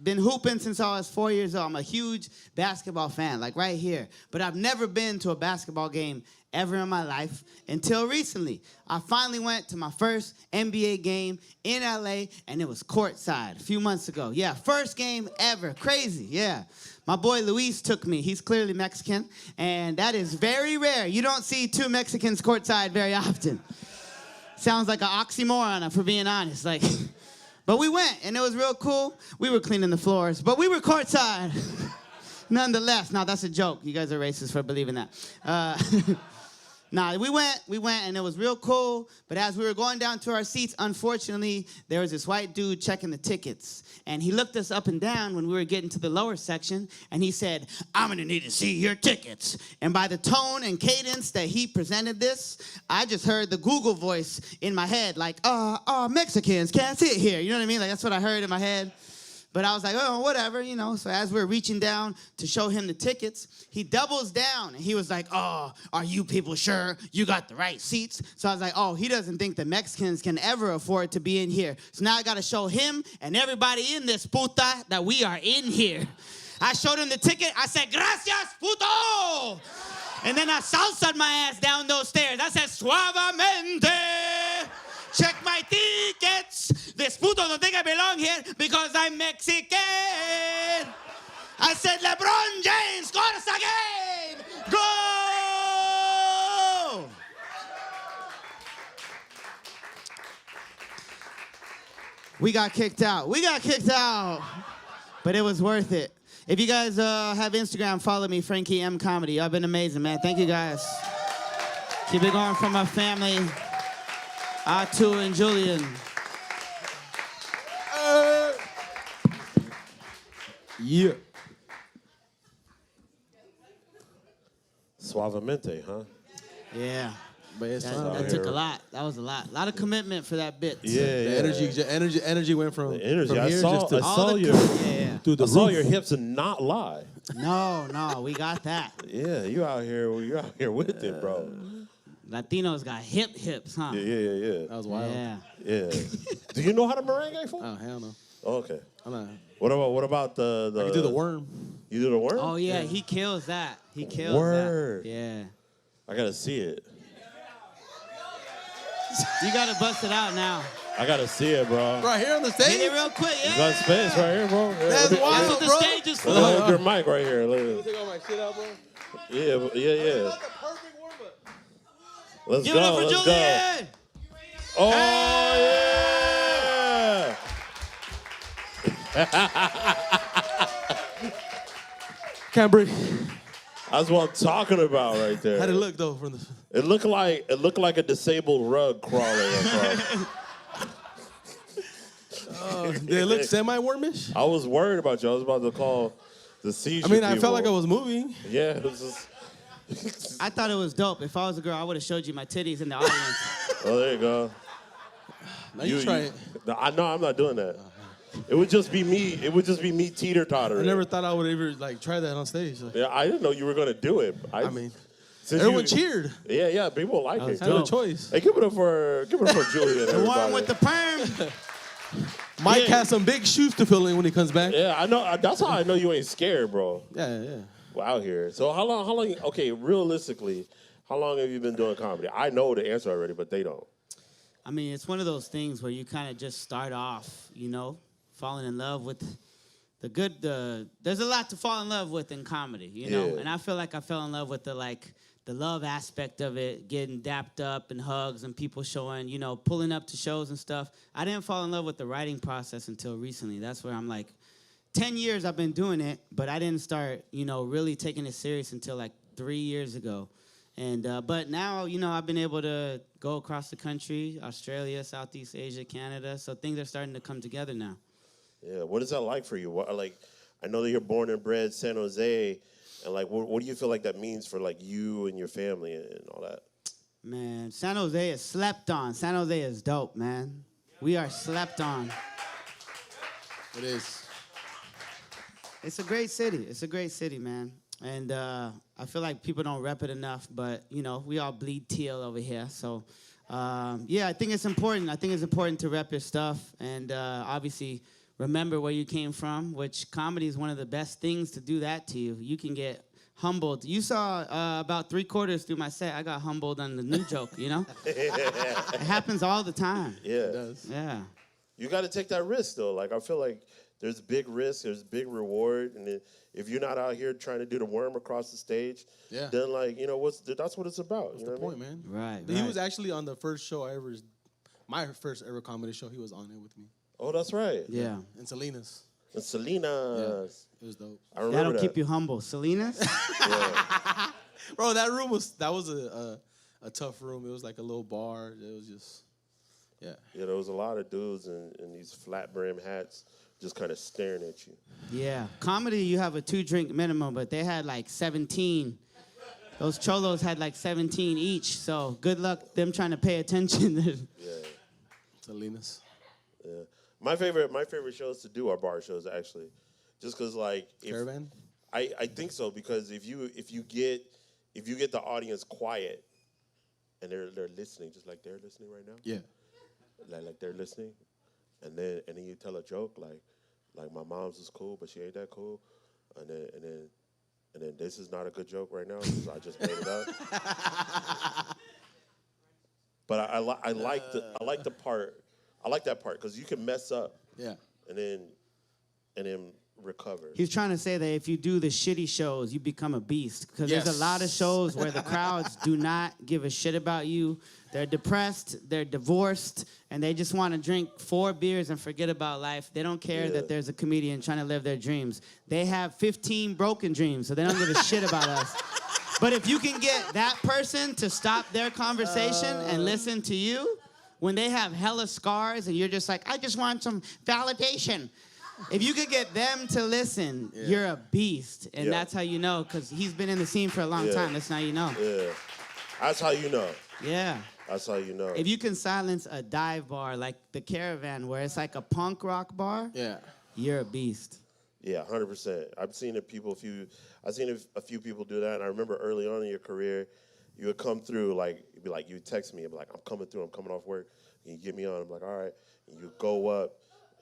Been hooping since I was 4 years old. I'm a huge basketball fan, like right here. But I've never been to a basketball game ever in my life until recently. I finally went to my first NBA game in LA, and it was courtside a few months ago. Yeah, first game ever. Crazy, yeah. My boy Luis took me. He's clearly Mexican, and that is very rare. You don't see two Mexicans courtside very often. Sounds like an oxymoron, if we're being honest. But we went, and it was real cool. We were cleaning the floors, but we were courtside. Nonetheless, now that's a joke. You guys are racist for believing that. We went, and it was real cool. But as we were going down to our seats, unfortunately, there was this white dude checking the tickets. And he looked us up and down when we were getting to the lower section, and he said, I'm gonna need to see your tickets. And by the tone and cadence that he presented this, I just heard the Google voice in my head, like, Mexicans can't sit here. You know what I mean? Like, that's what I heard in my head. But I was like, oh, whatever, you know. So as we're reaching down to show him the tickets, he doubles down. And he was like, oh, are you people sure you got the right seats? So I was like, oh, he doesn't think the Mexicans can ever afford to be in here. So now I got to show him and everybody in this puta that we are in here. I showed him the ticket. I said, gracias, puto. And then I salsa'd my ass down those stairs. I said, suavemente. Check my tickets. This puto don't think I belong here because I'm Mexican. I said, LeBron James, scores again. Go! We got kicked out. But it was worth it. If you guys have Instagram, follow me, Frankie M Comedy. Y'all been amazing, man. Thank you, guys. Keep it going from my family. Atu and Julian. Yeah. Suavemente, huh? Yeah. But that took a lot. That was a lot. A lot of commitment for that bit. Yeah, The energy went from the energy. From I here saw your hips and not lie. No, we got that. Yeah, you're out here with it, bro. Latinos got hips, huh? Yeah. That was wild. Yeah. Do you know how to merengue, fool? Oh, hell no. Oh, okay. I'm not. What about the? I can do the worm. You do the worm? Oh yeah, he kills that. Word. That. Yeah. I gotta see it. You gotta bust it out now. I gotta see it, bro. Right here on the Get stage. it real quick. You got space right here, bro. That's That's wild, what the bro. stage is for. Hold your mic right here. Look. Take all my shit out, bro. Yeah. That's a perfect warm-up. Let's Give go. it up for Let's Julian. go. Oh yeah. Can't breathe. That's what I'm talking about right there. How'd it look though from the? It looked like a disabled rug crawling across. Did it look semi-warmish? I was worried about you. I was about to call the seizure I mean, I people. felt like I was moving. Yeah, it was just. I thought it was dope. If I was a girl, I would have showed you my titties in the audience. Oh, there you go. Now you try it. No, I'm not doing that. It would just be me. It would just be me teeter-tottering. I never thought I would ever like try that on stage. Like, Yeah, I didn't know you were gonna do it. I mean, since everyone cheered. Yeah, people like it. was I had no dope. choice. Hey, give it up for Julian. The one everybody. with the perm. Mike has some big shoes to fill in when he comes back. Yeah, I know. That's how I know you ain't scared, bro. Yeah. We're out here. So how long? Okay, realistically, how long have you been doing comedy? I know the answer already, but they don't. I mean, it's one of those things where you kind of just start off, falling in love with the good. There's a lot to fall in love with in comedy, know. Yeah. And I feel like I fell in love with the love aspect of it, getting dapped up and hugs and people showing, pulling up to shows and stuff. I didn't fall in love with the writing process until recently. That's where I'm like, 10 years I've been doing it, but I didn't start, really taking it serious until like 3 years ago. And but now, I've been able to go across the country, Australia, Southeast Asia, Canada. So things are starting to come together now. Yeah. What is that like for you? I know that you're born and bred San Jose, and what do you feel like that means for you and your family and all that? Man, San Jose is slept on. San Jose is dope, man. We are slept on. It is. It's a great city. It's a great city, man. And I feel like people don't rep it enough, but, we all bleed teal over here. So, I think it's important. I think it's important to rep your stuff and obviously remember where you came from, which comedy is one of the best things to do that to you. You can get humbled. You saw about 3/4 through my set, I got humbled on the new joke, It happens all the time. Yeah. It does. Yeah. You got to take that risk, though. I feel like there's big risk, there's big reward, and if you're not out here trying to do the worm across the stage, Yeah. then that's what it's about. That's you know the what I point, mean? man. Right. He was actually on the first show my first ever comedy show. He was on it with me. Oh, that's right. Yeah. In Salinas. And Selena's. It was dope. I remember That'll that. keep you humble. Salinas? Yeah. Bro, that was a tough room. It was like a little bar. It was just, yeah. Yeah, there was a lot of dudes in these flat brim hats just kind of staring at you. Yeah. Comedy, you have a 2-drink minimum, but they had like 17. Those cholos had like 17 each. So good luck them trying to pay attention. Yeah. Salinas. Yeah. My favorite shows to do are bar shows, actually. Just because, Caravan? I think so, because if you get the audience quiet and they're listening, just like they're listening right now. Yeah. Like they're listening, and then you tell a joke like my mom's is cool, but she ain't that cool, and then this is not a good joke right now because I just made it up. But I like that part because you can mess up. Yeah. And then recover. He's trying to say that if you do the shitty shows, you become a beast. Because there's a lot of shows where the crowds do not give a shit about you. They're depressed, they're divorced, and they just want to drink 4 beers and forget about life. They don't care that there's a comedian trying to live their dreams. They have 15 broken dreams, so they don't give a shit about us. But if you can get that person to stop their conversation and listen to you, when they have hella scars and you're just like, I just want some validation. If you could get them to listen, you're a beast. And that's how you know, because he's been in the scene for a long time. That's how you know. Yeah. That's how you know. Yeah. That's how you know. If you can silence a dive bar like the Caravan, where it's like a punk rock bar, you're a beast. Yeah, 100%. I've seen a few people do that, and I remember early on in your career, you would come through, you would text me and be like, I'm coming through, I'm coming off work, and you get me on, I'm like, all right, and you go up,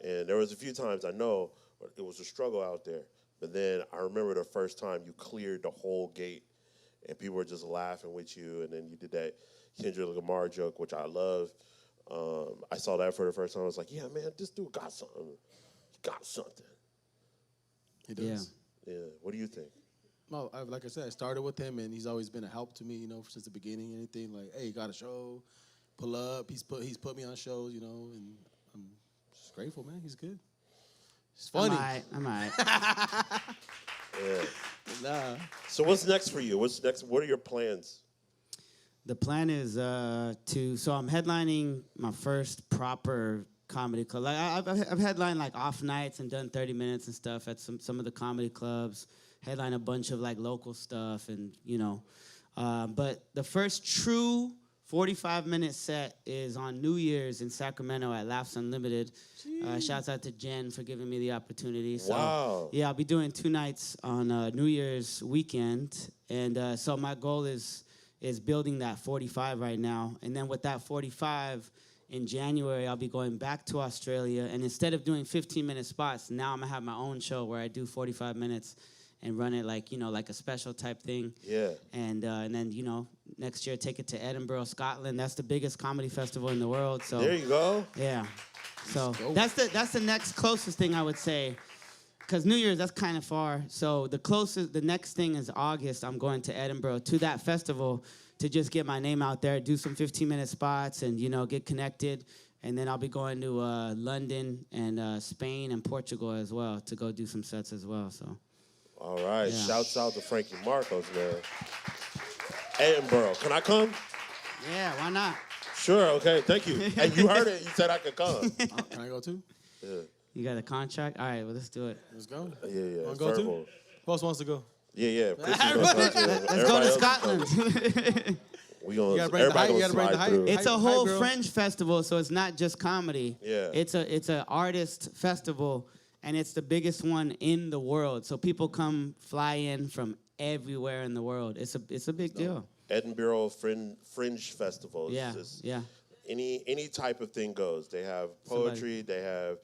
and there was a few times I know it was a struggle out there, but then I remember the first time you cleared the whole gate, and people were just laughing with you, and then you did that Kendrick Lamar joke, which I love, I saw that for the first time. I was like, yeah, man, this dude got something. He got something. He does. Yeah. What do you think? Well, like I said, I started with him, and he's always been a help to me, you know, since the beginning. Anything like, hey, you got a show, pull up. He's put me on shows, you know, and I'm just grateful, man. He's good. It's funny. I'm all right. Yeah. Nah. So what's next for you? What's next? What are your plans? The plan is so I'm headlining my first proper comedy club. Like I've headlined like off nights and done 30 minutes and stuff at some of the comedy clubs. Headline a bunch of like local stuff and you know, but the first true 45-minute set is on New Year's in Sacramento at Laughs Unlimited. Shouts out to Jen for giving me the opportunity. So, Wow. Yeah, I'll be doing 2 nights on New Year's weekend, and so my goal is building that 45 right now, and then with that 45 in January, I'll be going back to Australia, and instead of doing 15-minute spots, now I'm gonna have my own show where I do 45 minutes and run it like, you know, like a special type thing. Yeah. And then, you know, next year take it to Edinburgh, Scotland. That's the biggest comedy festival in the world. So There you go. yeah. So that's the next closest thing I would say. Because New Year's, that's kind of far. So the next thing is August. I'm going to Edinburgh to that festival to just get my name out there, do some 15-minute spots, and, you know, get connected. And then I'll be going to London and Spain and Portugal as well to go do some sets as well. So. All right. Yeah. Shouts out to Frankie Marcos, man. Edinburgh. Can I come? Yeah, why not? Sure. Okay. Thank you. And you heard it. You said I could come. Can I go too? Yeah. You got a contract? All right, well, let's do it. Let's go. Yeah. Want to go too? Who else wants to go? Yeah. Chris is gonna come too. Let's Everybody go to else is Scotland. We gonna. You gotta bring the Everybody hype, you gonna gotta bring the slide hype. through. It's a Hi, whole girl. Fringe festival, so it's not just comedy. Yeah. It's an artist festival, and it's the biggest one in the world. So people fly in from everywhere in the world. It's a big deal. Edinburgh Fringe Festival. Yeah, It's yeah. Any type of thing goes. They have poetry. They have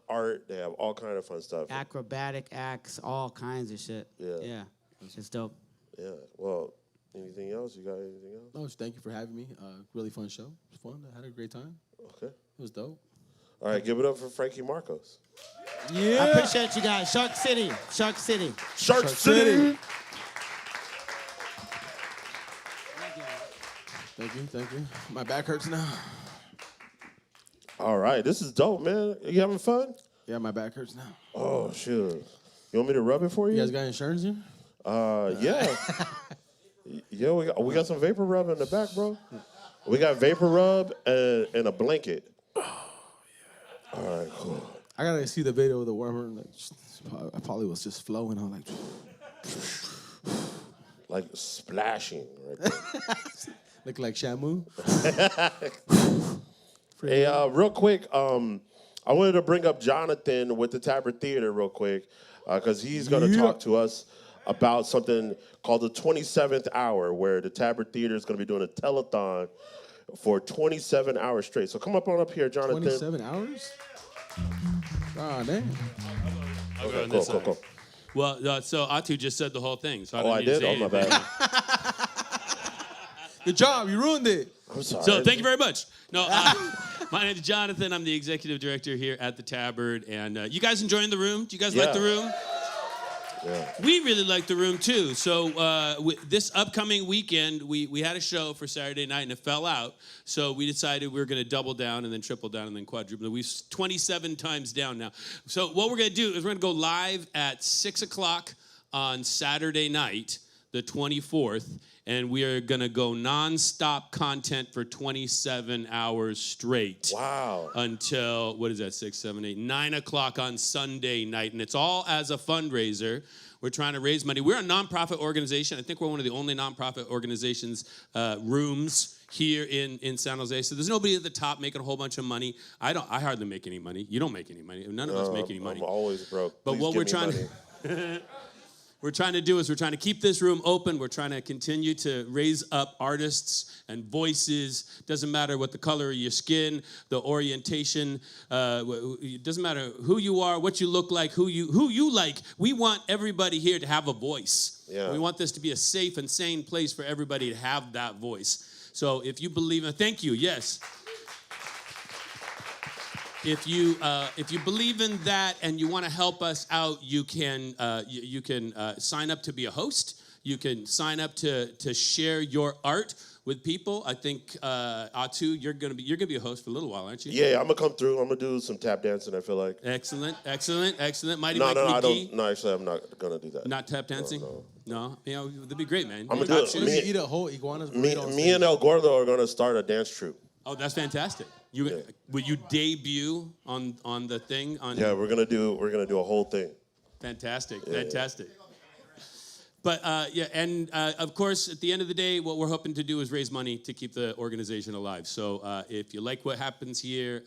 art. They have all kind of fun stuff. Acrobatic acts, all kinds of shit. Yeah. It's just dope. Yeah. Well, anything else? You got anything else? No, just thank you for having me. Really fun show. It was fun. I had a great time. Okay. It was dope. All right. Give it up for Frankie Marcos. I appreciate you guys. Shark City. Shark City. Thank you. My back hurts now. All right. This is dope, man. You having fun? Yeah, my back hurts now. Oh, shoot. You want me to rub it for you? You guys got insurance here? Yeah. Yeah, we got some vapor rub in the back, bro. We got vapor rub and a blanket. Oh, yeah. All right, cool. I gotta see the video of the warmer. Like, I probably was just flowing. I was Like splashing right there. look like Shamu. Hey, real quick, I wanted to bring up Jonathan with the Tabard Theatre real quick, because he's going to talk to us about something called the 27th Hour, where the Tabard Theatre is going to be doing a telethon for 27 hours straight. So come up here, Jonathan. 27 hours? Oh, damn. Okay, cool. Well, so Atu just said the whole thing. So I did? Oh, my bad. Good job. You ruined it. I'm sorry. So thank you very much. No, my name is Jonathan. I'm the executive director here at the Tabard. And you guys enjoying the room? Do you guys like the room? Yeah. We really like the room, too. So this upcoming weekend, we had a show for Saturday night, and it fell out. So we decided we were going to double down and then triple down and then quadruple. We're 27 times down now. So what we're going to do is we're going to go live at 6 o'clock on Saturday night, the 24th, and we are going to go nonstop content for 27 hours straight. Wow. Until, 6, 7, 8, 9 o'clock on Sunday night. And it's all as a fundraiser. We're trying to raise money. We're a nonprofit organization. I think we're one of the only nonprofit organizations, rooms here in San Jose. So there's nobody at the top making a whole bunch of money. I hardly make any money. You don't make any money. None of us make any money. I'm always broke. But Please what give we're me trying money. we're trying to do is we're trying to keep this room open. We're trying to continue to raise up artists and voices. Doesn't matter what the color of your skin, the orientation. It doesn't matter who you are, what you look like, who you like. We want everybody here to have a voice. Yeah. We want this to be a safe and sane place for everybody to have that voice. So if you believe in, thank you, yes. If you believe in that and you want to help us out, you can sign up to be a host. You can sign up to share your art with people. I think Atu, you're gonna be a host for a little while, aren't you? Yeah, I'm gonna come through. I'm gonna do some tap dancing. I feel like. Excellent. Mighty No, Mike no, McGee. I don't. No, actually, I'm not gonna do that. Not tap dancing. No. You know, that'd be great, man. I'm gonna do it. You eat a whole iguana's burrito on Me stage. and El Gordo are gonna start a dance troupe. Oh, that's fantastic. Will you debut on the thing? Yeah, we're gonna do a whole thing. Fantastic. But and of course, at the end of the day, what we're hoping to do is raise money to keep the organization alive. So if you like what happens here,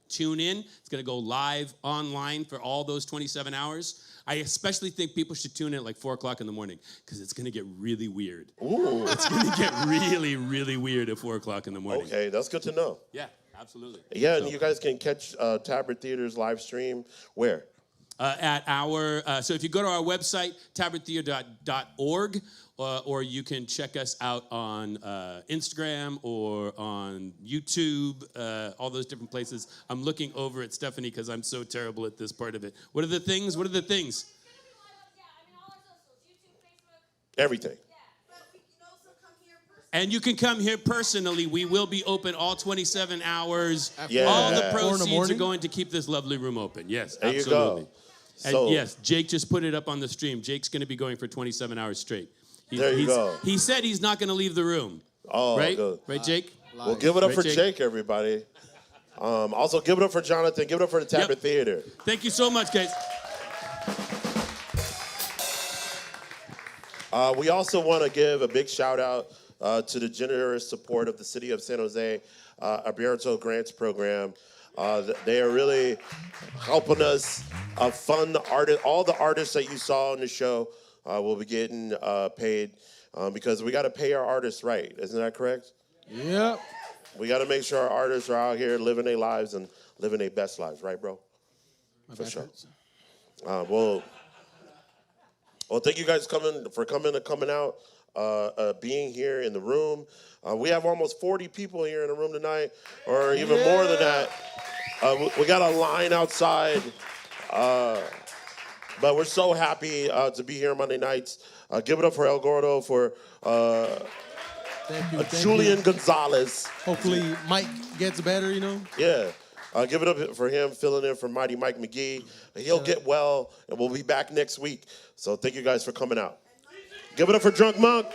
tune in. It's going to go live online for all those 27 hours. I especially think people should tune in at like 4 o'clock in the morning because it's going to get really weird. Ooh. It's going to get really, really weird at 4 o'clock in the morning. Okay, that's good to know. Yeah, absolutely. Yeah, and you guys can catch Tabard Theatre's live stream where? At our so if you go to our website tabardtheatre.org or you can check us out on Instagram or on YouTube, all those different places. I'm looking over at Stephanie because I'm so terrible at this part of it. What are the things? Everything. And you can come here personally. We will be open all 27 hours. Yeah. All the 4 in the proceeds are morning? going to keep this lovely room open. Yes, There you absolutely. go. And So- yes, Jake just put it up on the stream. Jake's going to be going for 27 hours straight. There you go. He said he's not going to leave the room. Oh, right? good. Right, Jake? Well, give it up Right, for Jake? Jake, everybody. Also, give it up for Jonathan. Give it up for the Tabard Theatre. Thank you so much, guys. We also want to give a big shout out to the generous support of the City of San Jose Abierto Grants Program. They are really helping us fund the artist. All the artists that you saw in the show will be getting paid because we got to pay our artists right. Isn't that correct? Yep. We got to make sure our artists are out here living their lives and living their best lives, right, bro? For sure. Well, thank you guys for coming out, being here in the room. We have almost 40 people here in the room tonight, or even more than that. We got a line outside, but we're so happy to be here Monday nights. Give it up for El Gordo, for Thank you. Julian Gonzalez. Hopefully Mike gets better, you know. Yeah. Give it up for him filling in for Mighty Mike McGee. He'll get well, and we'll be back next week. So thank you guys for coming out. Give it up for Drunk Monk.